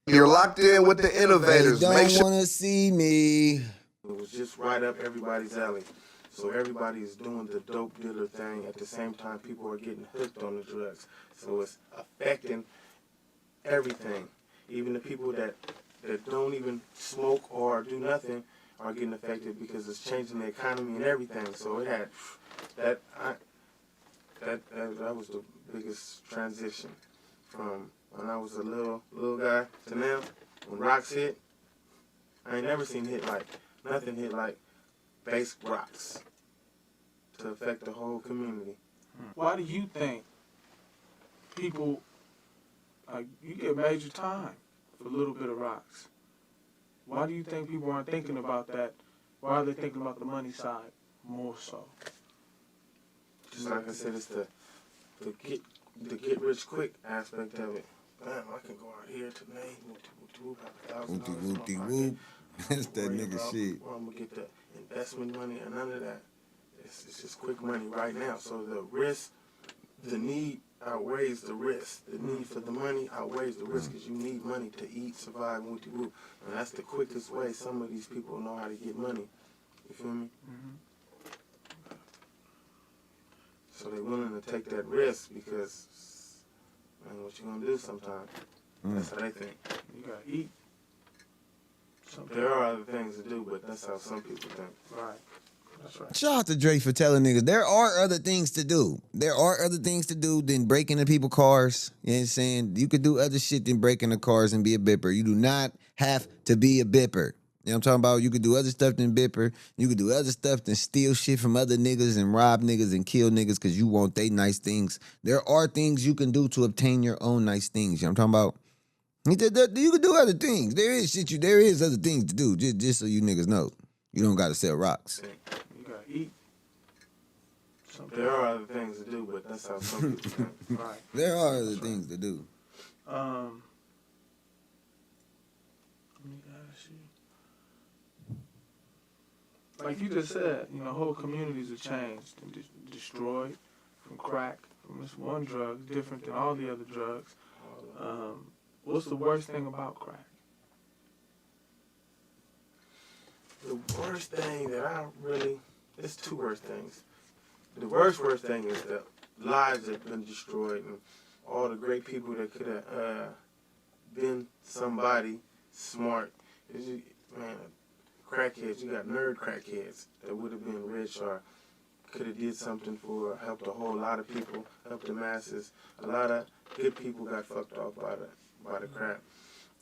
You're locked in with the innovators. They Make don't sure want to see me. It was just right up everybody's alley. So everybody is doing the dope dealer thing. At the same time, people are getting hooked on the drugs. So it's affecting everything. Even the people that don't even smoke or do nothing are getting affected because it's changing the economy and everything. So it had that was the biggest transition from when I was a little guy to now. When rocks hit, I ain't never seen nothing hit like bass rocks to affect the whole community. Why do you think people, like, you get major time for a little bit of rocks? Why do you think people aren't thinking about that? Why are they thinking about the money side more so? Just like I said, it's the get rich quick aspect of it. Bam, I can go out here today, have Whoop-de-whoop. That's that nigga shit. I'm gonna get the investment money and none of that. It's just quick money right now. So the risk, the need outweighs the risk. The need for the money outweighs the risk because you need money to eat, survive, whoop-de-whoop. And that's the quickest way some of these people know how to get money. You feel me? Mm-hmm. So they're willing to take that risk because, man, what you gonna do sometime? That's how they think. You gotta eat. There are other things to do, but that's how some people think. Right. That's right. Shout out to Dre for telling niggas there are other things to do. There are other things to do than breaking into people's cars. You know what I'm saying? You could do other shit than breaking the cars and be a bipper. You do not have to be a bipper. You know what I'm talking about? You could do other stuff than bipper. You could do other stuff than steal shit from other niggas and rob niggas and kill niggas because you want they nice things. There are things you can do to obtain your own nice things. You know what I'm talking about? You can do other things. There is other things to do. Just so you niggas know. You don't gotta sell rocks. You gotta eat. There are other things to do, but that's how some people think. Right. There are other things to do. Let me ask you. Like you just said, whole communities are changed and destroyed from crack, from this one drug, different than all the other drugs. What's the worst thing about crack? The worst thing that there's two worst things. The worst thing is the lives that have been destroyed and all the great people that could have been somebody smart. Man, crackheads, you got nerd crackheads that would have been rich or could have did something for, helped a whole lot of people, helped the masses. A lot of good people got fucked off by the crap.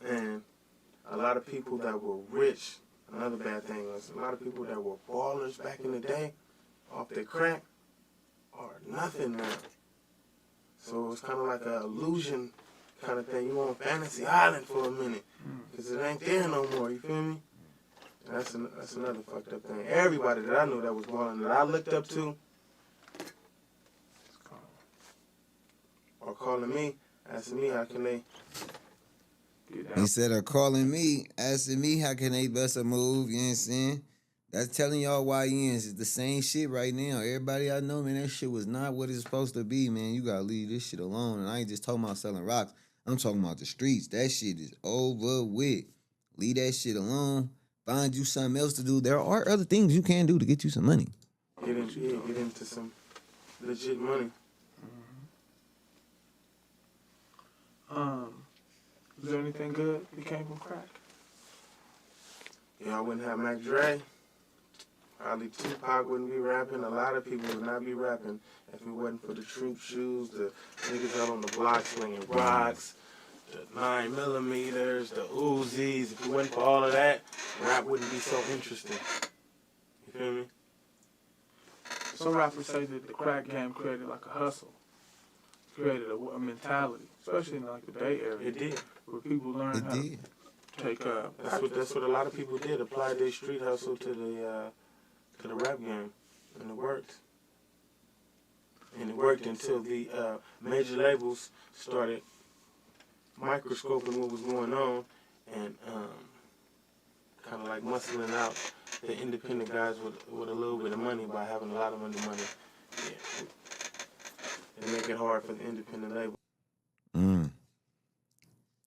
And a lot of people that were rich, another bad thing was a lot of people that were ballers back in the day off their crack are nothing now. So it's kind of like an illusion kind of thing. You on Fantasy Island for a minute because it ain't there no more, you feel me? That's another fucked up thing. Everybody that I knew that was balling, that I looked up to, or calling me, asking me how can they. Instead of calling me, asking me how can they bust a move, you know what I'm saying? That's telling y'all YNs. It's the same shit right now. Everybody I know, man, that shit was not what it's supposed to be, man. You gotta leave this shit alone. And I ain't just talking about selling rocks. I'm talking about the streets. That shit is over with. Leave that shit alone. Find you something else to do. There are other things you can do to get you some money. Get into some legit money. Is there anything good that came from crack? Yeah, I wouldn't have Mac Dre. Probably Tupac wouldn't be rapping. A lot of people would not be rapping if it wasn't for the troop shoes, the niggas out on the block slinging rocks, the 9mm, the Uzis. If it wasn't for all of that, rap wouldn't be so interesting. You feel me? Some rappers say that the crack game created like a hustle, created a mentality, especially in like the Bay Area. It did. Where people learn how to take That's what a lot of people did. Apply their street hustle to the rap game, and it worked. And it worked until the major labels started microscoping what was going on and kind of like muscling out the independent guys with a little bit of money by having a lot of money. Yeah. And make it hard for the independent label.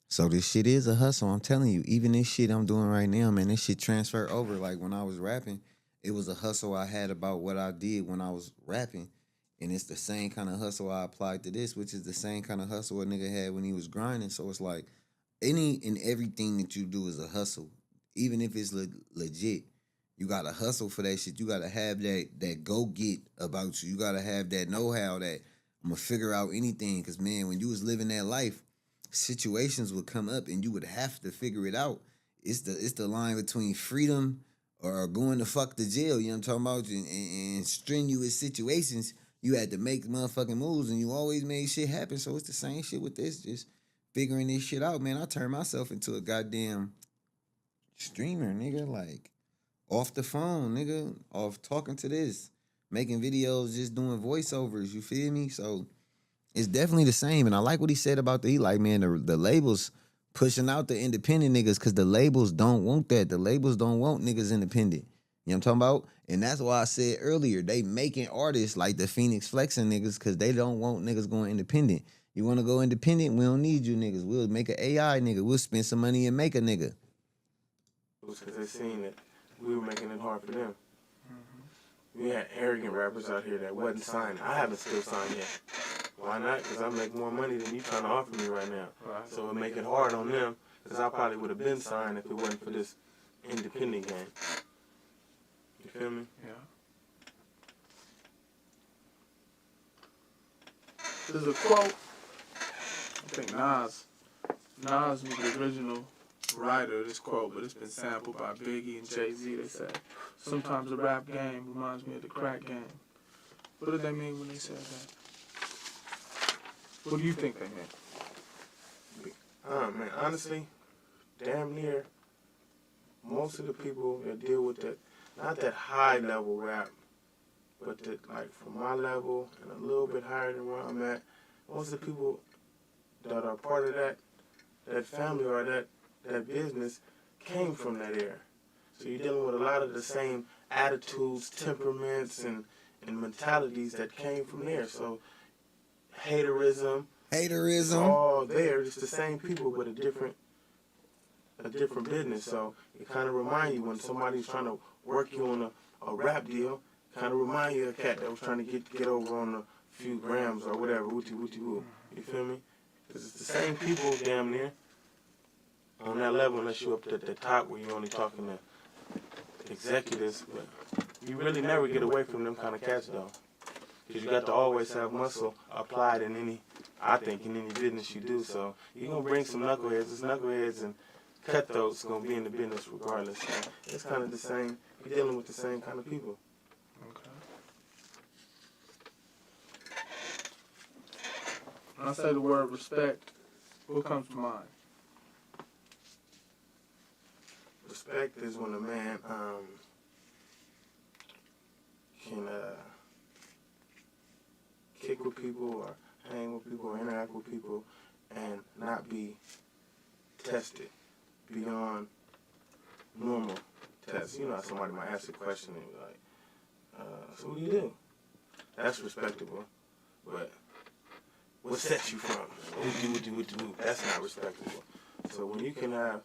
So this shit is a hustle. I'm telling you, even this shit I'm doing right now, man, this shit transfer over. Like when I was rapping, it was a hustle I had about what I did when I was rapping. And it's the same kind of hustle I applied to this, which is the same kind of hustle a nigga had when he was grinding. So it's like any and everything that you do is a hustle. Even if it's legit, you got to hustle for that shit. You got to have that go-get about you. You got to have that know-how that I'm going to figure out anything. Because, man, when you was living that life, situations would come up and you would have to figure it out. It's the line between freedom or going to fuck the jail, you know what I'm talking about? And strenuous situations, you had to make motherfucking moves and you always made shit happen. So it's the same shit with this, just figuring this shit out, man. I turned myself into a goddamn streamer, nigga, like off the phone, nigga, off talking to this, making videos, just doing voiceovers, you feel me? So it's definitely the same. And I like what he said about he like, man, the labels pushing out the independent niggas because the labels don't want that. The labels don't want niggas independent. You know what I'm talking about? And that's why I said earlier, they making artists like the Phoenix flexing niggas because they don't want niggas going independent. You want to go independent? We don't need you niggas. We'll make an AI nigga. We'll spend some money and make a nigga. It was because they seen that we were making it hard for them. We had arrogant rappers out here that wasn't signed. I haven't still signed yet. Why not? Because I make more money than you trying to offer me right now. Right. So it make it hard on them because I probably would have been signed if it wasn't for this independent game. You feel me? Yeah. There's a quote. I think Nas was the original writer of this quote, but it's been sampled by Biggie and Jay-Z. They said, sometimes the rap game reminds me of the crack game. What did they mean when they said that? What do you think they meant? Man, honestly, damn near most of the people that deal with that, not that high level rap, but that like from my level and a little bit higher than where I'm at, most of the people that are part of that family or that business came from that era. So you're dealing with a lot of the same attitudes, temperaments, and mentalities that came from there. So haterism, all there. It's the same people, but a different business. So it kind of reminds you when somebody's trying to work you on a rap deal, kind of remind you of a cat that was trying to get over on a few grams or whatever, woo. You feel me? Because it's the same people damn near on that level, unless you're up at the top where you're only talking to executives. But you really never get away from them kind of cats, though. Because you got to always have muscle applied in any business you do. So you're going to bring some knuckleheads. There's knuckleheads and cutthroats going to be in the business regardless. So it's kind of the same. You're dealing with the same kind of people. Okay. When I say the word respect, what comes to mind? Respect. Respect is when a man can kick with people or hang with people or interact with people and not be tested beyond normal tests. You know how somebody might ask a question and be like, so what do you do? That's respectable. But what sets you from? What do? That's not respectable. So when you can have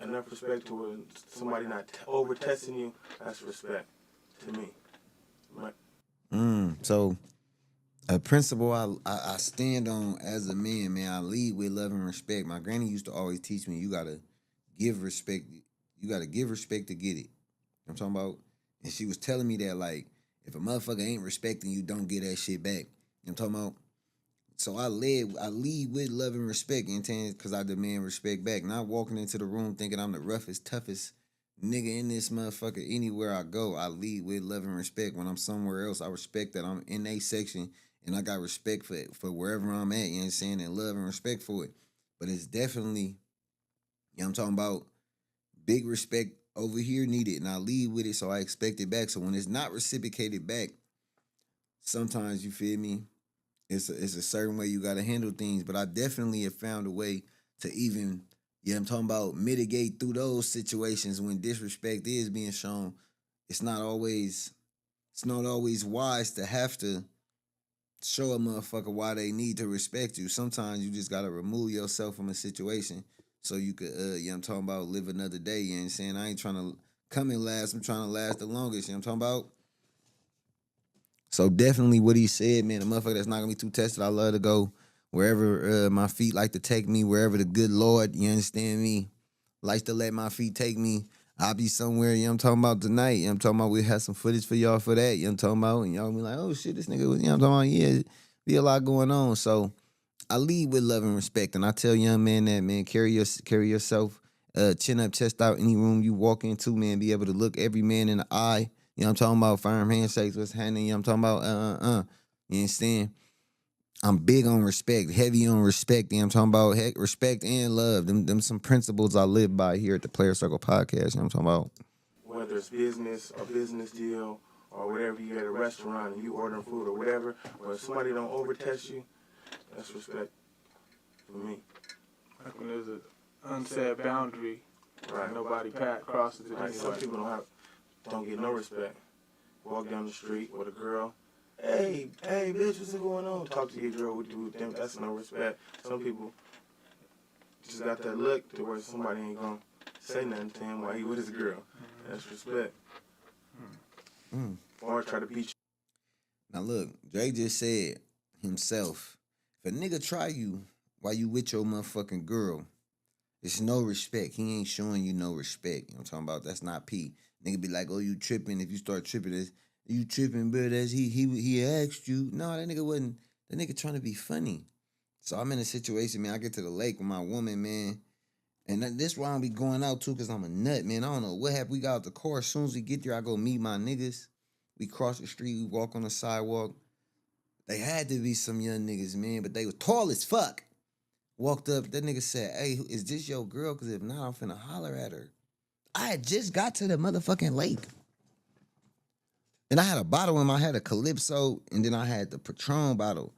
enough respect to where somebody not over testing you, that's respect to me. Right? So a principle I stand on as a man, man, I lead with love and respect. My granny used to always teach me, you gotta give respect. You gotta give respect to get it. I'm talking about, and she was telling me that, like, if a motherfucker ain't respecting you, don't get that shit back. I'm talking about. So I lead with love and respect, because I demand respect back. Not walking into the room thinking I'm the roughest, toughest nigga in this motherfucker. Anywhere I go, I lead with love and respect. When I'm somewhere else, I respect that I'm in a section and I got respect for wherever I'm at, you know what I'm saying, and love and respect for it. But it's definitely, you know what I'm talking about, big respect over here needed, and I lead with it, so I expect it back. So when it's not reciprocated back, sometimes, you feel me, it's a certain way you got to handle things. But I definitely have found a way to even, you know what I'm talking about, mitigate through those situations when disrespect is being shown. It's not always wise to have to show a motherfucker why they need to respect you. Sometimes you just got to remove yourself from a situation so you could, you know what I'm talking about, live another day. You know what I'm saying? I ain't trying to come in last. I'm trying to last the longest. You know what I'm talking about? So definitely what he said, man, a motherfucker that's not going to be too tested. I love to go wherever my feet like to take me, wherever the good Lord, you understand me, likes to let my feet take me. I'll be somewhere, you know what I'm talking about, tonight. You know what I'm talking about? We'll have some footage for y'all for that, you know what I'm talking about? And y'all be like, oh, shit, this nigga, you know what I'm talking about? Yeah, be a lot going on. So I lead with love and respect. And I tell young men that, man, carry yourself, chin up, chest out, any room you walk into, man, be able to look every man in the eye. You know what I'm talking about? Firm handshakes, what's happening, you know what I'm talking about? You understand? I'm big on respect, heavy on respect. You know what I'm talking about? Respect and love. Them some principles I live by here at the Player Circle Podcast. You know what I'm talking about? Whether it's business or business deal or whatever, you at a restaurant and you ordering food or whatever, or if somebody don't over-test you, that's respect for me. Like when there's an unsaid boundary, Right. Nobody crosses it Right. anyway. Some people don't get no respect. Walk down the street with a girl. Hey, bitch, what's going on? Talk to your girl with them. That's no respect. Some people just got that look to where somebody ain't gonna say nothing to him while he with his girl. That's respect. Or try to beat you. Now look, Dre just said himself, if a nigga try you while you with your motherfucking girl, it's no respect. He ain't showing you no respect. You know what I'm talking about? That's not P. Nigga be like, oh, you tripping. If you start tripping, you tripping, bro. That's he asked you. No, that nigga wasn't. That nigga trying to be funny. So I'm in a situation, man. I get to the lake with my woman, man. And this why I don't be going out too, because I'm a nut, man. I don't know what happened. We got out the car. As soon as we get there, I go meet my niggas. We cross the street. We walk on the sidewalk. They had to be some young niggas, man, but they were tall as fuck. Walked up. That nigga said, hey, is this your girl? Because if not, I'm finna holler at her. I had just got to the motherfucking lake. And I had a bottle in my hand, a Calypso, and then I had the Patron bottle.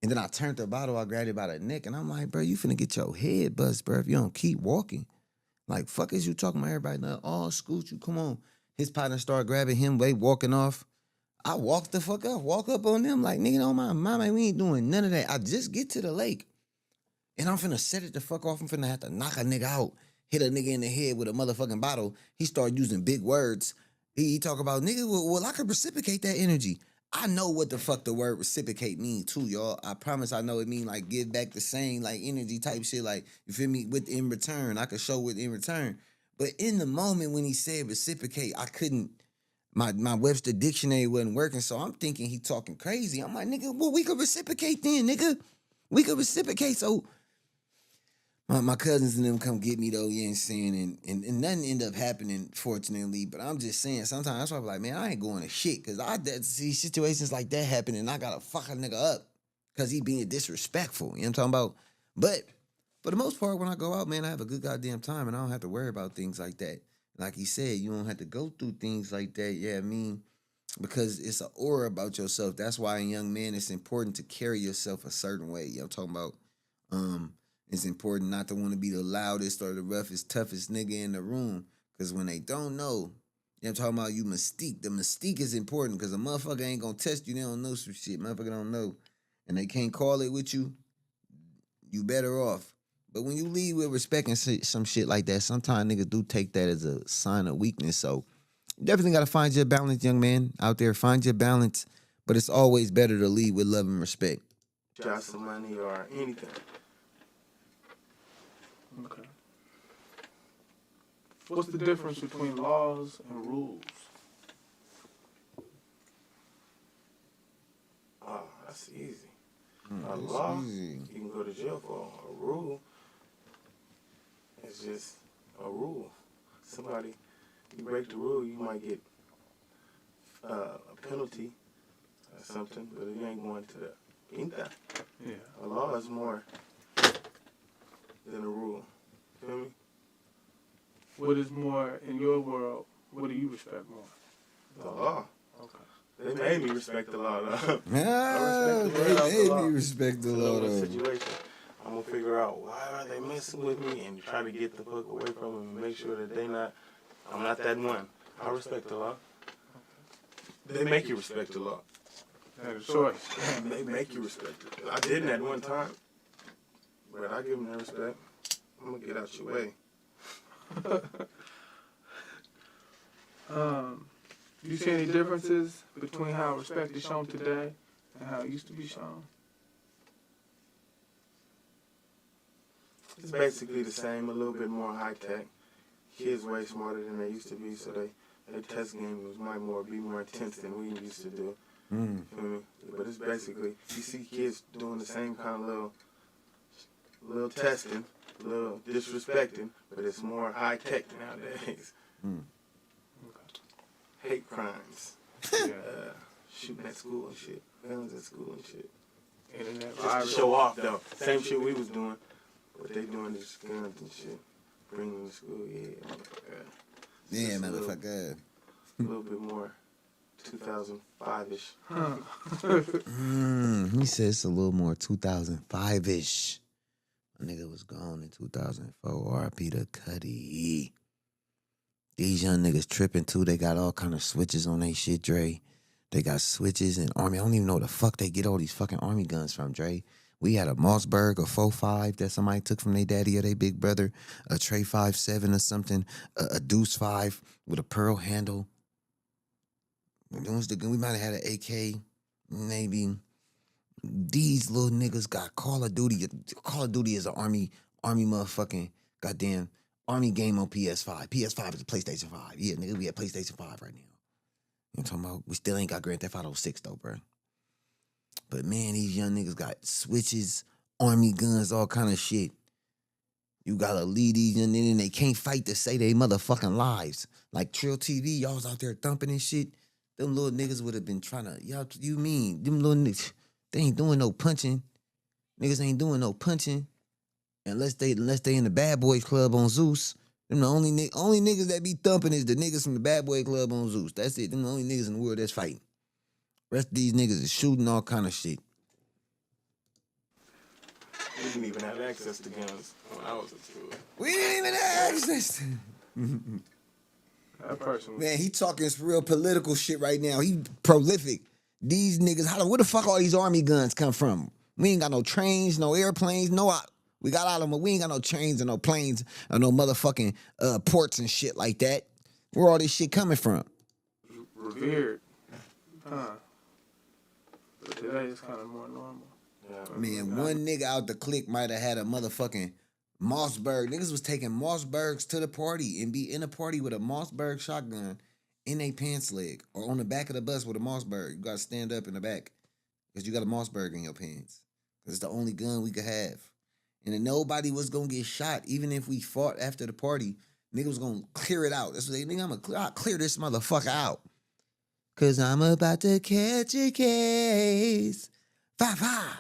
And then I turned the bottle, I grabbed it by the neck, and I'm like, bro, you finna get your head buzzed, bro, if you don't keep walking. Like, fuck is you talking about? Everybody like, oh, scoot you, come on. His partner started grabbing him, they walking off. I walked the fuck up, walk up on them like, nigga, on my mama, we ain't doing none of that. I just get to the lake, and I'm finna set it the fuck off. I'm finna have to knock a nigga out, hit a nigga in the head with a motherfucking bottle. He started using big words. He talk about, nigga, well, I could reciprocate that energy. I know what the fuck the word reciprocate mean too, y'all. I promise I know it mean like give back the same like energy type shit. Like, you feel me? With in return, I could show with in return. But in the moment when he said reciprocate, I couldn't, my Webster dictionary wasn't working. So I'm thinking he talking crazy. I'm like, nigga, well, we could reciprocate then, nigga. We could reciprocate. So my cousins and them come get me though, you know what I'm saying? And nothing end up happening, fortunately. But I'm just saying, sometimes that's why I'm like, man, I ain't going to shit. Because I see situations like that happen and I got to fuck a nigga up because he being disrespectful. You know what I'm talking about? But for the most part, when I go out, man, I have a good goddamn time, and I don't have to worry about things like that. Like he said, you don't have to go through things like that. Yeah, I mean, because it's an aura about yourself. That's why, in young men, it's important to carry yourself a certain way. You know what I'm talking about? It's important not to want to be the loudest or the roughest, toughest nigga in the room. Because when they don't know, you know what I'm talking about, you mystique. The mystique is important because a motherfucker ain't going to test you. They don't know some shit. Motherfucker don't know. And they can't call it with you. You better off. But when you leave with respect and some shit like that, sometimes niggas do take that as a sign of weakness. So you definitely got to find your balance, young man. Out there, find your balance. But it's always better to lead with love and respect. Got some money or anything. Okay. What's the difference between laws and rules? Oh, that's easy. A law, easy. you can go to jail for. A rule is just a rule. Somebody, you break the rule, you might get a penalty or something, but you ain't going to the quinta. Yeah. A law is more than a rule. Feel me? What is more in your world? What do you respect more? The law. Okay. They made me respect the law, though. Ah, respect the they law. made me respect the law, In a though. situation, I'm gonna figure out why are they messing with me and try to get the fuck away from them and make sure that I'm not that one. I respect the law. They make you respect the law. Had a choice. They make you respect it. I didn't at one time, but I give them that respect. I'm gonna get out your way. Do you see any differences between how respect is shown today and how it used to be shown? It's basically the same, a little bit more high tech. Kids way smarter than they used to be, so their test game might be more intense than we used to do. Feel me? But it's basically, you see kids doing the same kind of little testing, little disrespecting, but it's more high tech nowadays. Hate crimes, shooting at school and shit, guns at school and shit. Internet Just to virus. show off though, same shit we was doing, but they doing is guns and shit, bringing them to school. Yeah, motherfucker. A little bit more 2005-ish. He said it's a little more 2005-ish. A nigga was gone in 2004. R.I.P. to Cuddy. These young niggas tripping too. They got all kind of switches on they shit, Dre. They got switches and army. I don't even know where the fuck they get all these fucking army guns from, Dre. We had a Mossberg, a 4.5 that somebody took from their daddy or their big brother, a Trey 5.7 or something, a Deuce 5 with a pearl handle. We might have had an AK, maybe. These little niggas got Call of Duty. Call of Duty is an army motherfucking goddamn army game on PS5. PS5 is a PlayStation 5. Yeah, nigga, we at PlayStation 5 right now. You know what I'm talking about? We still ain't got Grand Theft Auto 6 though, bro. But man, these young niggas got switches, army guns, all kind of shit. You gotta lead these young niggas and they can't fight to save their motherfucking lives. Like Trill TV, y'all was out there thumping and shit. Them little niggas would have been trying to, you mean, them little niggas, they ain't doing no punching. Niggas ain't doing no punching. Unless they in the Bad Boys Club on Zeus. Them the only niggas that be thumping is the niggas from the Bad Boy Club on Zeus. That's it. Them the only niggas in the world that's fighting. Rest of these niggas is shooting all kind of shit. We didn't even have access to guns when I was in school. We didn't even have access to That person. Man, he talking real political shit right now. He prolific. These niggas, where the fuck all these army guns come from? We ain't got no trains, no airplanes, we got all of them, but we ain't got no trains and no planes or no motherfucking ports and shit like that. Where all this shit coming from? Revered. But today it's kind of more normal. Yeah. Man, one nigga out the clique might have had a motherfucking Mossberg. Niggas was taking Mossbergs to the party and be in a party with a Mossberg shotgun in a pants leg or on the back of the bus with a Mossberg. You gotta stand up in the back because you got a Mossberg in your pants. It's the only gun we could have. And then nobody was gonna get shot, even if we fought after the party. Niggas was gonna clear it out. That's what they nigga. I'll clear this motherfucker out. Cause I'm about to catch a case.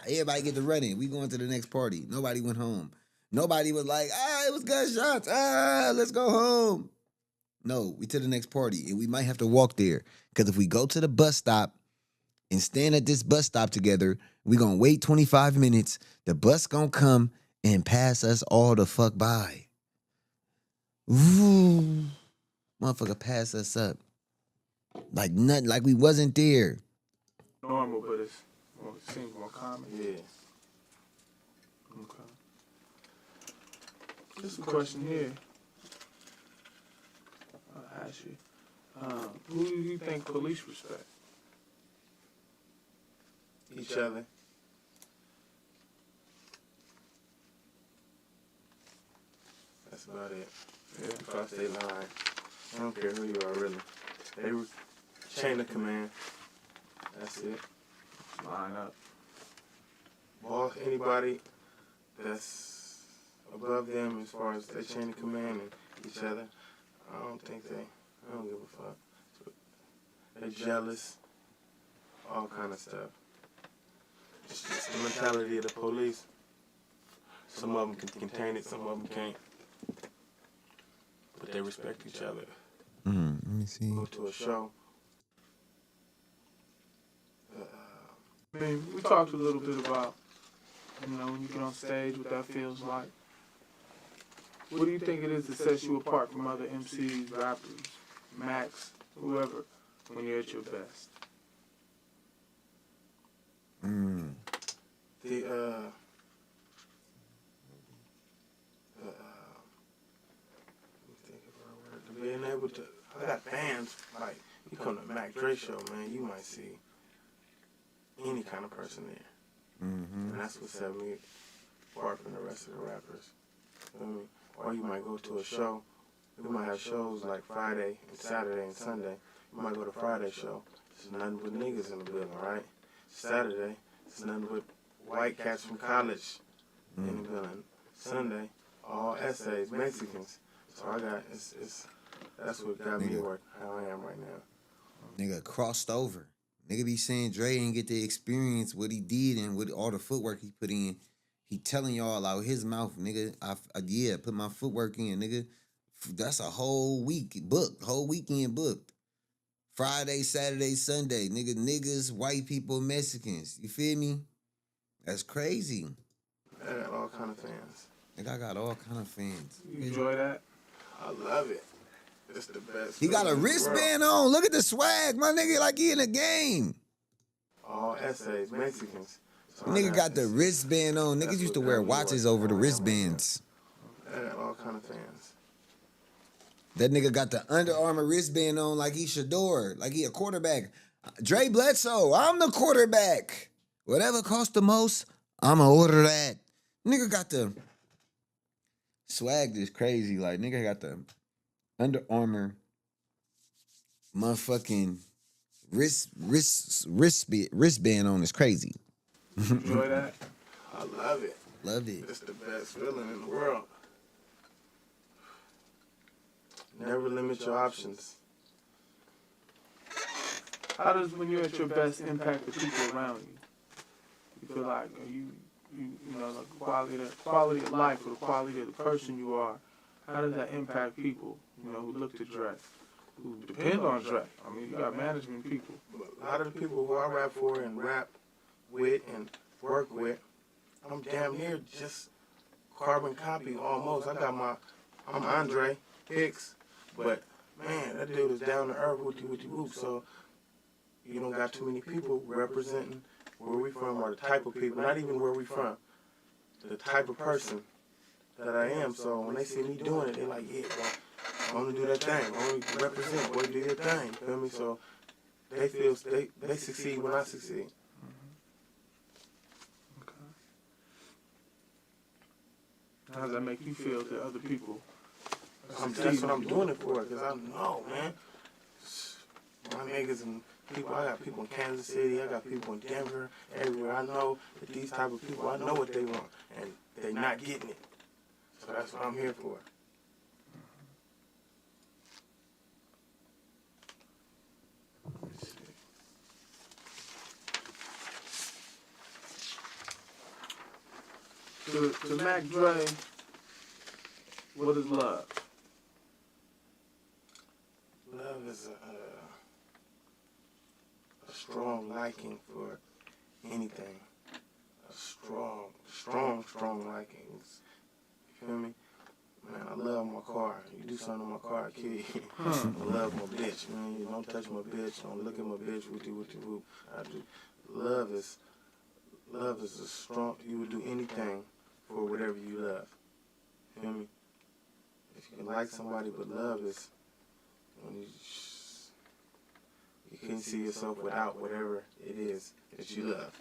Everybody get to running. We going to the next party. Nobody went home. Nobody was like, it was gunshots. Let's go home. No, we to the next party, and we might have to walk there. Because if we go to the bus stop and stand at this bus stop together, we gonna wait 25 minutes. The bus gonna come and pass us all the fuck by. Ooh, motherfucker, pass us up like nothing, like we wasn't there. Normal, but it seems more common. Yeah. Okay. Just a question here. I'll ask you. Who do you think police respect? Each other. That's about it. Yeah. Cross state line. I don't care who you are, really. They chain of command. That's it. Line up. Boss, anybody that's above them as far as their chain of command and each other, I don't give a fuck. They're jealous, all kind of stuff. It's just the mentality of the police. Some of them can contain it, some of them can't. But they respect each other. Let me see. Go to a show. I mean, we talked a little bit about, when you get on stage, what that feels like. What do you think it is that sets you apart from other MCs, rappers, Macs, whoever, when you're at your best? Being able to, I got fans, like, you come to Mac Dre show, man, you might see any kind of person there. And that's what set me apart from the rest of the rappers. You know what I mean? Or you might go to a show, we might have shows like Friday and Saturday and Sunday. You might go to Friday show, there's nothing but niggas in the building, right? Saturday, there's nothing but white cats from college in the building. Sunday, all essays, Mexicans. So I got, that's what got me where how I am right now. Nigga crossed over. Nigga be saying Dre ain't get to experience what he did and what all the footwork he put in. He telling y'all out his mouth, nigga. I put my footwork in, nigga. That's a whole week booked, whole weekend booked. Friday, Saturday, Sunday, nigga, niggas, white people, Mexicans. You feel me? That's crazy. I got all kind of fans. Nigga, I got all kind of fans. You enjoy that? I love it. It's the best. He got a wristband on. Look at the swag, my nigga, like he in a game. All essays, Mexicans. So Nigga got the wristband on. Niggas used to wear watches over the wristbands. I got all kind of fans. That nigga got the Under Armour wristband on like he Shador, like he a quarterback. Dre Bledsoe, I'm the quarterback. Whatever costs the most, I'ma order that. Nigga got the swag is crazy. Like, nigga got the Under Armour motherfucking wristband on is crazy. Enjoy that? I love it. Love it. It's the best feeling in the world. Never limit your options. How does, when you're at your best, impact the people around you? You feel like you know, the quality of life or the quality of the person you are, how does that impact people, who look to Dre, who depend on Dre? I mean, you got management people. A lot of the people who I rap for and rap with and work with, I'm damn near just carbon copy almost. I'm Andre, Hicks, but man, that dude is down to earth, whoop. So you don't got too many people representing where we from or the type of people, not even where we from, the type of person that I am. So when they see me doing it, they're like, yeah, I want to do that thing. I want to represent, boy, do your thing. Feel me? So they feel they succeed when I succeed. How does that make you feel to other people? That's what I'm doing it for, because I know, man. My niggas and people, I got people in Kansas City, I got people in Denver, everywhere. I know that these type of people, I know what they want, and they not getting it. So that's what I'm here for. To Mac Dre, What is love? Love is a strong liking for anything. A strong likings. You feel me? Man, I love my car. You do something to my car, I kill you. I love my bitch, man. You don't touch my bitch. Don't look at my bitch. Whoop. I do. Love is a strong. You would do anything for whatever you love. Feel me? If you can like somebody, but love is when you can't see yourself without whatever it is that you love.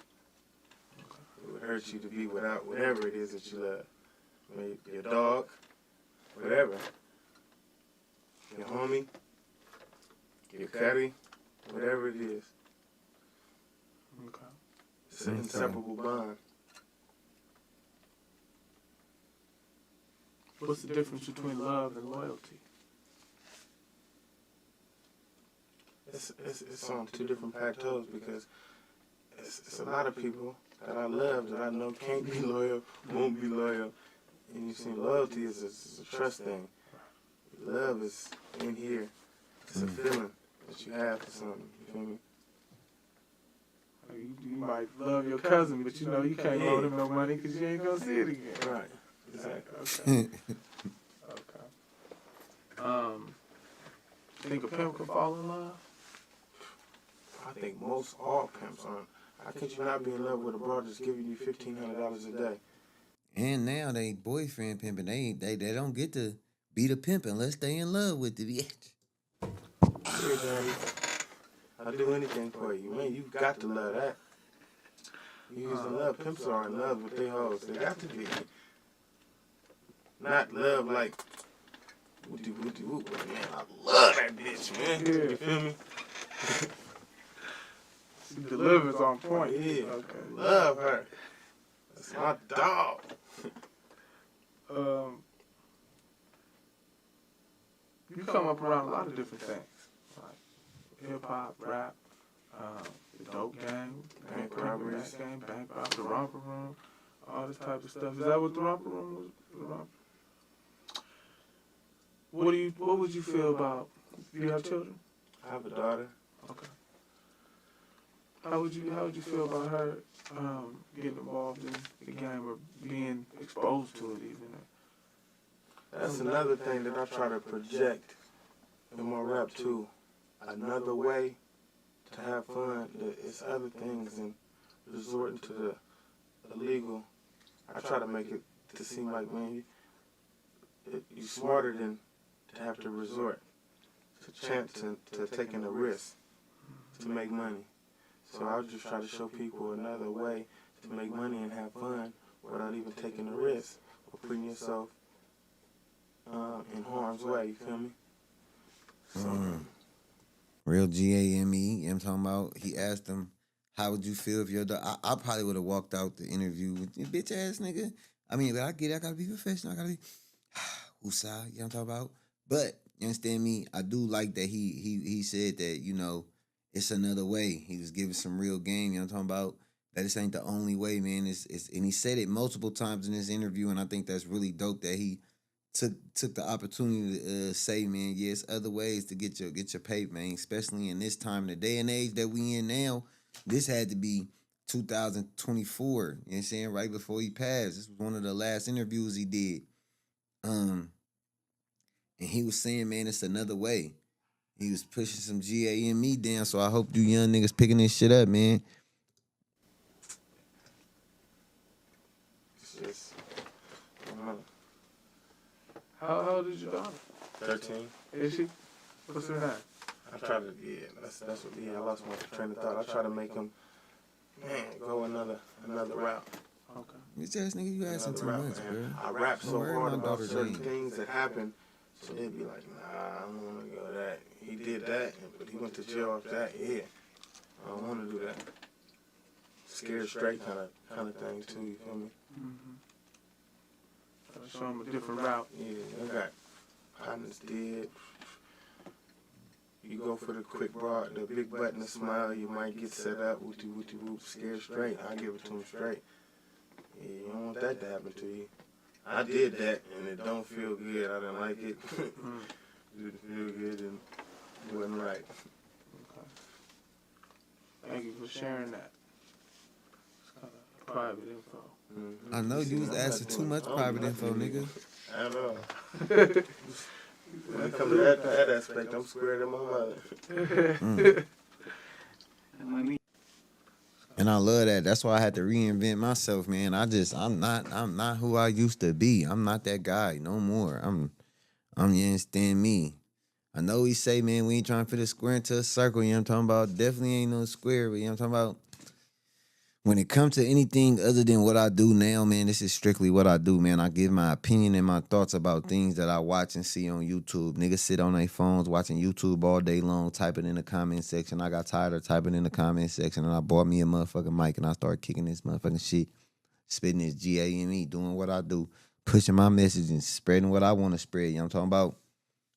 It would hurt you to be without whatever it is that you love. Maybe your dog, whatever. Your homie, your caddy, whatever it is. Okay. It's an inseparable bond. What's the difference between love and loyalty? It's on two different plateaus because it's a lot of people that I love that I know can't be loyal, won't be loyal. And you see, loyalty is a trust thing. Love is in here. It's a feeling that you have for something. You feel me? You might love your cousin, but you know you can't loan him no money because you ain't going to see it again. Right. Exactly. Okay. Okay. Think a pimp could fall in love? I think most all pimps aren't. How could you not be in love with a broad that's giving you $1,500 a day? And now they boyfriend pimping. They don't get to be the pimp unless they in love with the bitch. Here, Daddy. I'll do anything for you. Man, you've got to love that. You is in love. Pimps are in love with their hoes. They got to be. Not love like whoop. Man, I love that bitch, man. Yeah. You feel me? She delivers on point. Yeah. Okay. Love her. That's my dog. You come up around a lot of different things, like hip hop, rap, the dope game, bank robberies, bank robbery, the romper room, all this type of stuff. Is that what the romper room was? The romper? What would you feel about? Do you have children? I have a daughter. Okay. How would you feel about her getting involved in the game or being exposed to it even? That's another thing that I try to project in my rap too. Another way to have fun. It's other things than resorting to the illegal. I try to make it to seem like, man, you're smarter than to have to resort to taking a risk to make money. So I just try to show people another way to make money and have fun without even taking a risk or putting yourself in harm's way. You feel me? So, Real GAME, you know what I'm talking about? He asked him, how would you feel if your daughter... I probably would have walked out the interview with, bitch ass nigga. I mean, but I get it, I gotta be professional, I gotta be... Woosah, you know what I'm talking about? But, you understand me? I do like that he said that, you know, it's another way. He was giving some real game, you know what I'm talking about? That this ain't the only way, man. And he said it multiple times in this interview, and I think that's really dope that he took the opportunity to say, man, yeah, it's other ways to get your pay, man, especially in this time, in the day and age that we in now. This had to be 2024, you know what I'm saying, right before he passed. This was one of the last interviews he did. And he was saying, man, it's another way. He was pushing some GAME down, so I hope you young niggas picking this shit up, man. it's just, I don't know. How old is your daughter? 13. Is she? What's her name? I try to, I lost my train of thought. I try to make him, man, go another route. Okay. Bitch ass nigga, you asking too much, bro. I rap so Don't worry hard about about daughter's certain name. things that happen, so they'd be like, nah, I don't want to go that. He did that, but he went to jail off that. Yeah, I don't want to do that. Scared straight kind of thing too. You feel me? Show him a different route. Yeah, I got partners did. You go for the quick broad, the big button, the smile. You might get set up, whoop, scared straight. I give it to him straight. Yeah, you don't want that to happen to you. I did that, and it don't feel good. I didn't like it. It didn't feel good, and it wasn't right. Okay. Thank you for sharing that. It's kind of private info. Mm-hmm. I know you was asking too much private info, nigga. At all. When it comes to that aspect, I'm squared in my mother. And I love that. That's why I had to reinvent myself, man. I'm not who I used to be. I'm not that guy no more. You understand me. I know we say, man, we ain't trying to fit a square into a circle, you know what I'm talking about? Definitely ain't no square, but you know what I'm talking about? When it comes to anything other than what I do now, man, this is strictly what I do, man. I give my opinion and my thoughts about things that I watch and see on YouTube. Niggas sit on their phones watching YouTube all day long, typing in the comment section. I got tired of typing in the comment section, and I bought me a motherfucking mic, and I started kicking this motherfucking shit, spitting this GAME, doing what I do, pushing my message and spreading what I want to spread, you know what I'm talking about?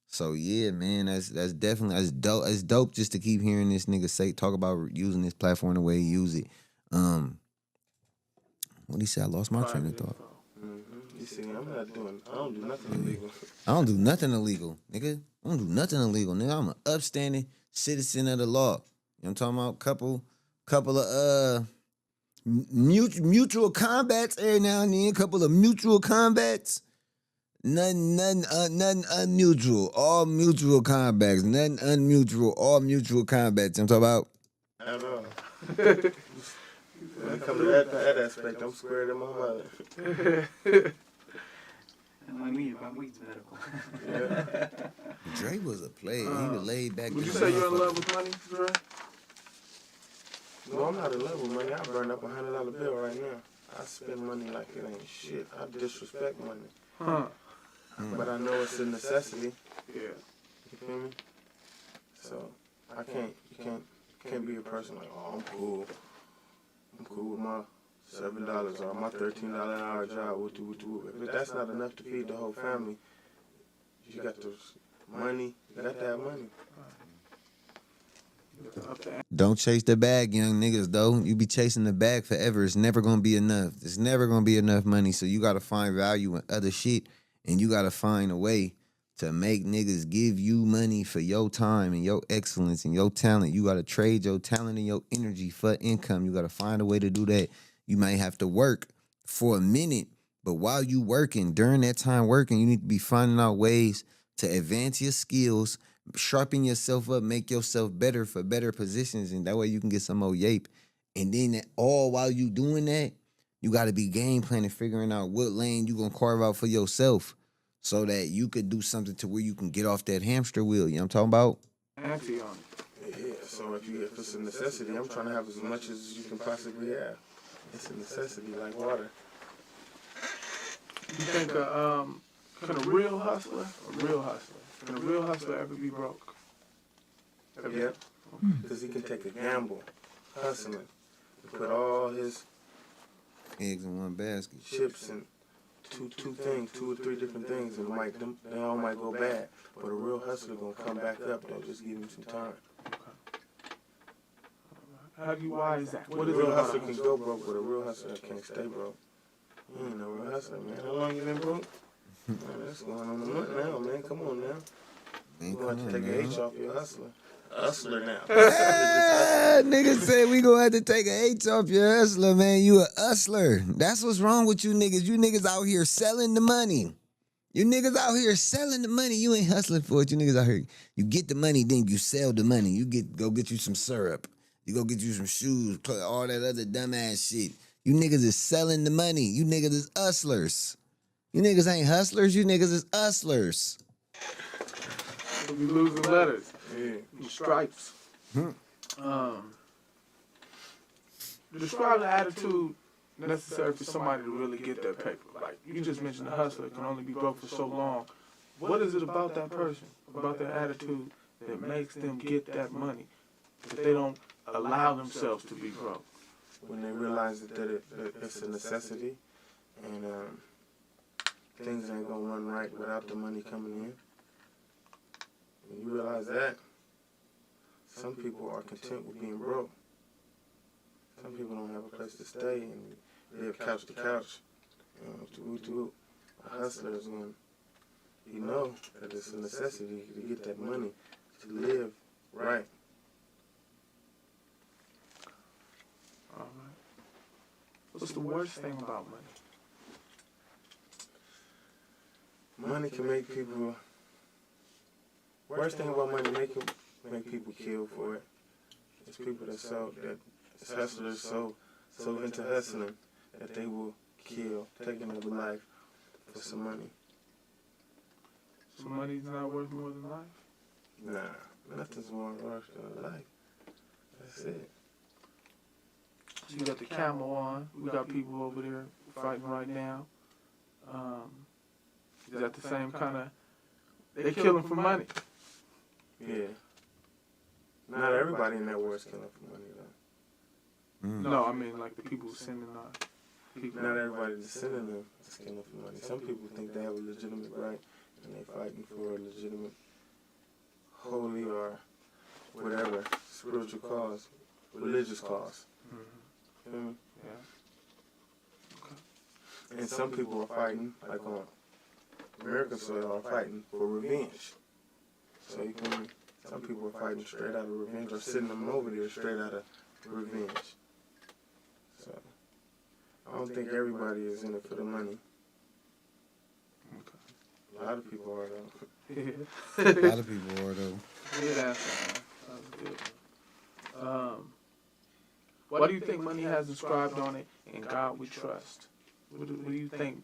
So, yeah, man, that's definitely, that's dope. It's dope just to keep hearing this nigga talk about using this platform the way he use it. What he said? I lost my train of thought. You see, I don't do nothing illegal. I don't do nothing illegal, nigga. I don't do nothing illegal, nigga. I'm an upstanding citizen of the law. You know what I'm talking about? Couple of mutual combats every now and then. Couple of mutual combats. Nothing unmutual. All mutual combats. Nothing unmutual. All mutual combats. You know what I'm talking about? At all. When it comes to that aspect, I'm squared in my mother. My weed's medical. Yeah. Dre was a player. He was laid back. Would you say you're in love with money, Dre? No, I'm not in love with money. I burn up $100 bill right now. I spend money like it ain't shit. I disrespect money. Huh. But I know it's a necessity. Yeah. You feel me? So you can't be a person like, oh, I'm cool. I'm cool with my $7 or my $13 an hour job. But that's not enough to feed the whole family. You got the money. You got to have money. Don't chase the bag, young niggas, though. You be chasing the bag forever. It's never going to be enough. It's never going to be enough money. So you got to find value in other shit. And you got to find a way to make niggas give you money for your time and your excellence and your talent. You got to trade your talent and your energy for income. You got to find a way to do that. You might have to work for a minute, but while you working, during that time working, you need to be finding out ways to advance your skills, sharpen yourself up, make yourself better for better positions, and that way you can get some more yape. And then all while you doing that, you got to be game planning, figuring out what lane you going to carve out for yourself, so that you could do something to where you can get off that hamster wheel. You know what I'm talking about? Anti on it. Yeah, so if it's a necessity, I'm trying to have as much as you can possibly have. It's a necessity, like water. You think can a real hustler ever be broke? Yeah, because he can take a gamble, hustling, and put all his Eggs in one basket. chips and two or three different things, and they all might go bad. But a real hustler gonna come back up though. Just give him some time. Why is that? A What is it real about hustler can go broke, but a real hustler can't stay broke. You ain't no real hustler, man. How long you been broke? Man, that's going on a month now, man. Come on now. You gonna have to take an H off your hustler. Hustler now. Nigga said we gonna have to take an H off your hustler, man. You a hustler. That's what's wrong with you niggas. You niggas out here selling the money. You niggas out here selling the money. You ain't hustling for it. You niggas out here, you get the money, then you sell the money. You go get you some syrup. You go get you some shoes, all that other dumbass shit. You niggas is selling the money. You niggas is hustlers. You niggas ain't hustlers. You niggas is hustlers. We losing letters. Yeah. Stripes. Describe the attitude necessary for somebody to really get that paper. Like you just mentioned, the hustler can only be broke for so long. What is it about that person, about their attitude, that makes them get that money, that they don't allow themselves to be broke? When they realize that it's a necessity, and things ain't gonna run right without the money coming in. When you realize that, some people are content with being broke. Some people don't have a place to stay and live couch to couch. a hustler is going to know that it's a necessity to get that money to live right. All right. What's the worst thing about money? Money can make people. Worst thing about money make people kill for it. It's people that hustlers so into hustling that they will kill, take another life for some money. So money's not worth more than life? Nah, nothing's more worth than life. That's it. So you got the camel on. We got people over there fighting right now. Is that the same kind of... They killing for money. Yeah. Not everybody in that world's killing for money, though. No, I mean like the people sending people. Not everybody that's sending them is killing for money. Some people think they have a legitimate right, and they're fighting for a legitimate, holy or whatever, spiritual cause, religious cause. Mm-hmm. Feel me? Yeah. Okay. And some people are fighting, like on American soil, are fighting for revenge. So you can, some people are fighting straight out of revenge, or sending them over there straight out of revenge. So I don't think everybody is in it for the money. Okay. A lot of people are though. Yeah. A lot of people are though. Good answer, man. That was good. Why do you think money has inscribed on it, "In God We Trust"? What do you think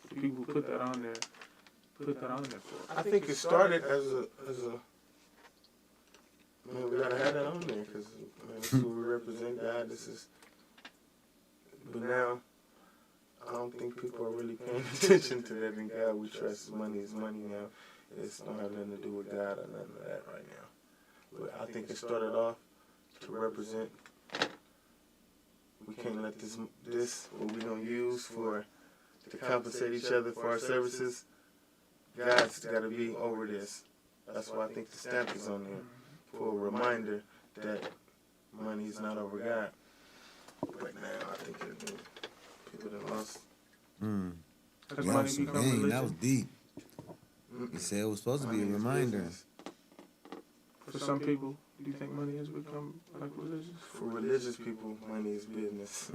the people who put that on there for? I think it started as a man, we gotta have that on there because this is who we represent. God, this is. But now, I don't think people are really paying attention to that. In God We Trust. Money is money now. It's don't have nothing to do with God or nothing of that right now. But I think it started off to represent. We can't let this what we gonna use to compensate each other for our services. God's got to be over this. That's why I think the stamp is on there for a reminder that money is not over God. But now I think people that lost. Because Yeah, money some become dang, religion. that was deep. You said it was supposed to be a Money is reminder. business. For some people, do you think money has become like religious? For religious people, money is business.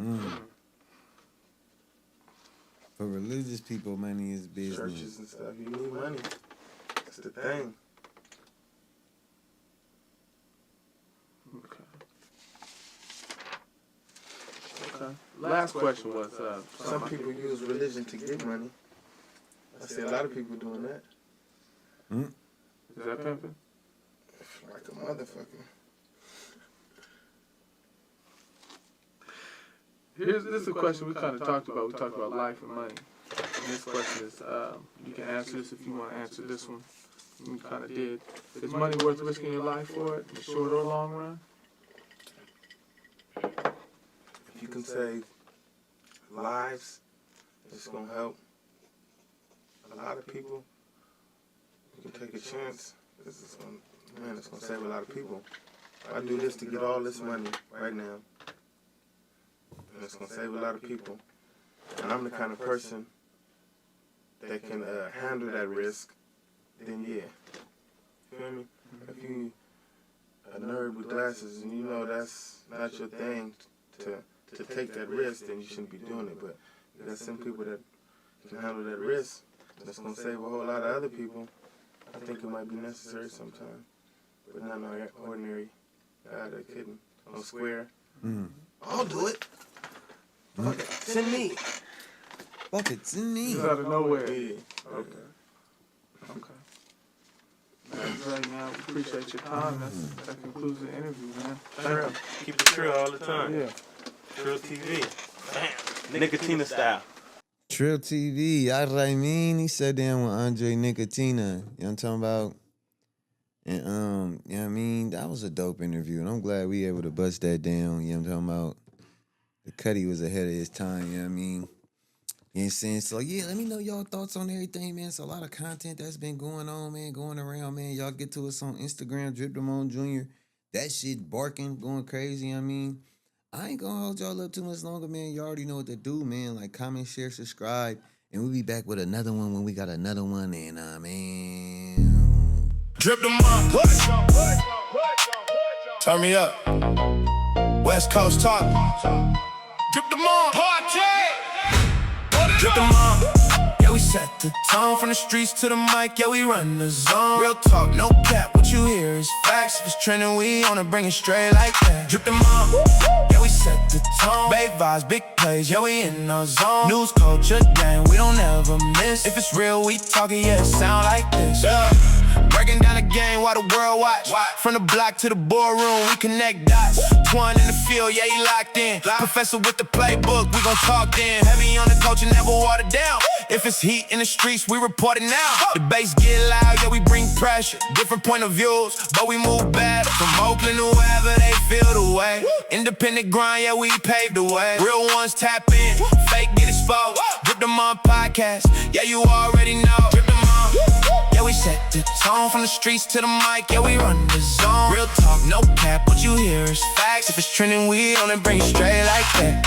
For religious people, money is business. Churches and stuff, you need money. That's the thing. Okay. Last question was, Some people use religion to get money. I see a lot of people doing that. is that pimping? Like a motherfucker. This is a question we kind of talked about. We talked about life and money. And this question is, you can answer this if you want to answer this one. You kind of did. Is money worth risking your life for it in the short or long run? If you can save lives, it's going to help a lot of people. You can take a chance. It's going to save a lot of people. I do this to get all this money right now. And it's going to save a lot of people. And I'm the kind of person that can handle that risk, then yeah. Feel me? If you a nerd with glasses and you know that's not your thing to take that risk, then you shouldn't be doing it. But you got some people that can handle that risk, that's going to save a whole lot of other people. I think it might be necessary sometime. But not no ordinary guy that couldn't. On square. I'll do it. Fuck it. Send me. Fuck it, send me. Just out of nowhere. Yeah. Okay. Mac Dre, man, we appreciate your time. That concludes the interview, man. Thank you. Keep it trill all the time. Yeah. Trill TV. Bam. Nicotina style. Trill TV, I mean, he sat down with Andre Nicotina. You know what I'm talking about? And you know what I mean? That was a dope interview, and I'm glad we able to bust that down. You know what I'm talking about? The Cuddy was ahead of his time, you know what I mean? You know what I'm saying? So yeah, let me know y'all thoughts on everything, man. It's a lot of content that's been going on, man, going around, man. Y'all get to us on Instagram, Drip Damone Jr. That shit barking, going crazy, you know what I mean? I ain't gonna hold y'all up too much longer, man. You already know what to do, man. Like, comment, share, subscribe. And we'll be back with another one when we got another one. And, man. Drip them up. Turn me up. West Coast talk. Drip them on. Party. Drip them on. Yeah, we set the tone from the streets to the mic. Yeah, we run the zone. Real talk, no cap. What you hear is facts. If it's trending, we on it, bring it straight like that. Drip them on. Yeah, we set the tone. Big vibes, big plays. Yeah, we in the zone. News, culture, gang, we don't ever miss. If it's real, we talking. Yeah, it sound like this. Yeah. Breaking down the game while the world watch. From the block to the boardroom, we connect dots. Twine in the field, yeah, he locked in. Professor with the playbook, we gon' talk then. Heavy on the coach and never watered down. If it's heat in the streets, we report it now. The bass get loud, yeah, we bring pressure. Different point of views, but we move better. From Oakland to wherever they feel the way. Independent grind, yeah, we paved the way. Real ones tap in, fake get exposed. Drip them on podcast, yeah, you already know. Drip them on. Yeah, we set the tone from the streets to the mic. Yeah, we run the zone. Real talk, no cap. What you hear is facts. If it's trending, we on it, bring it straight like that.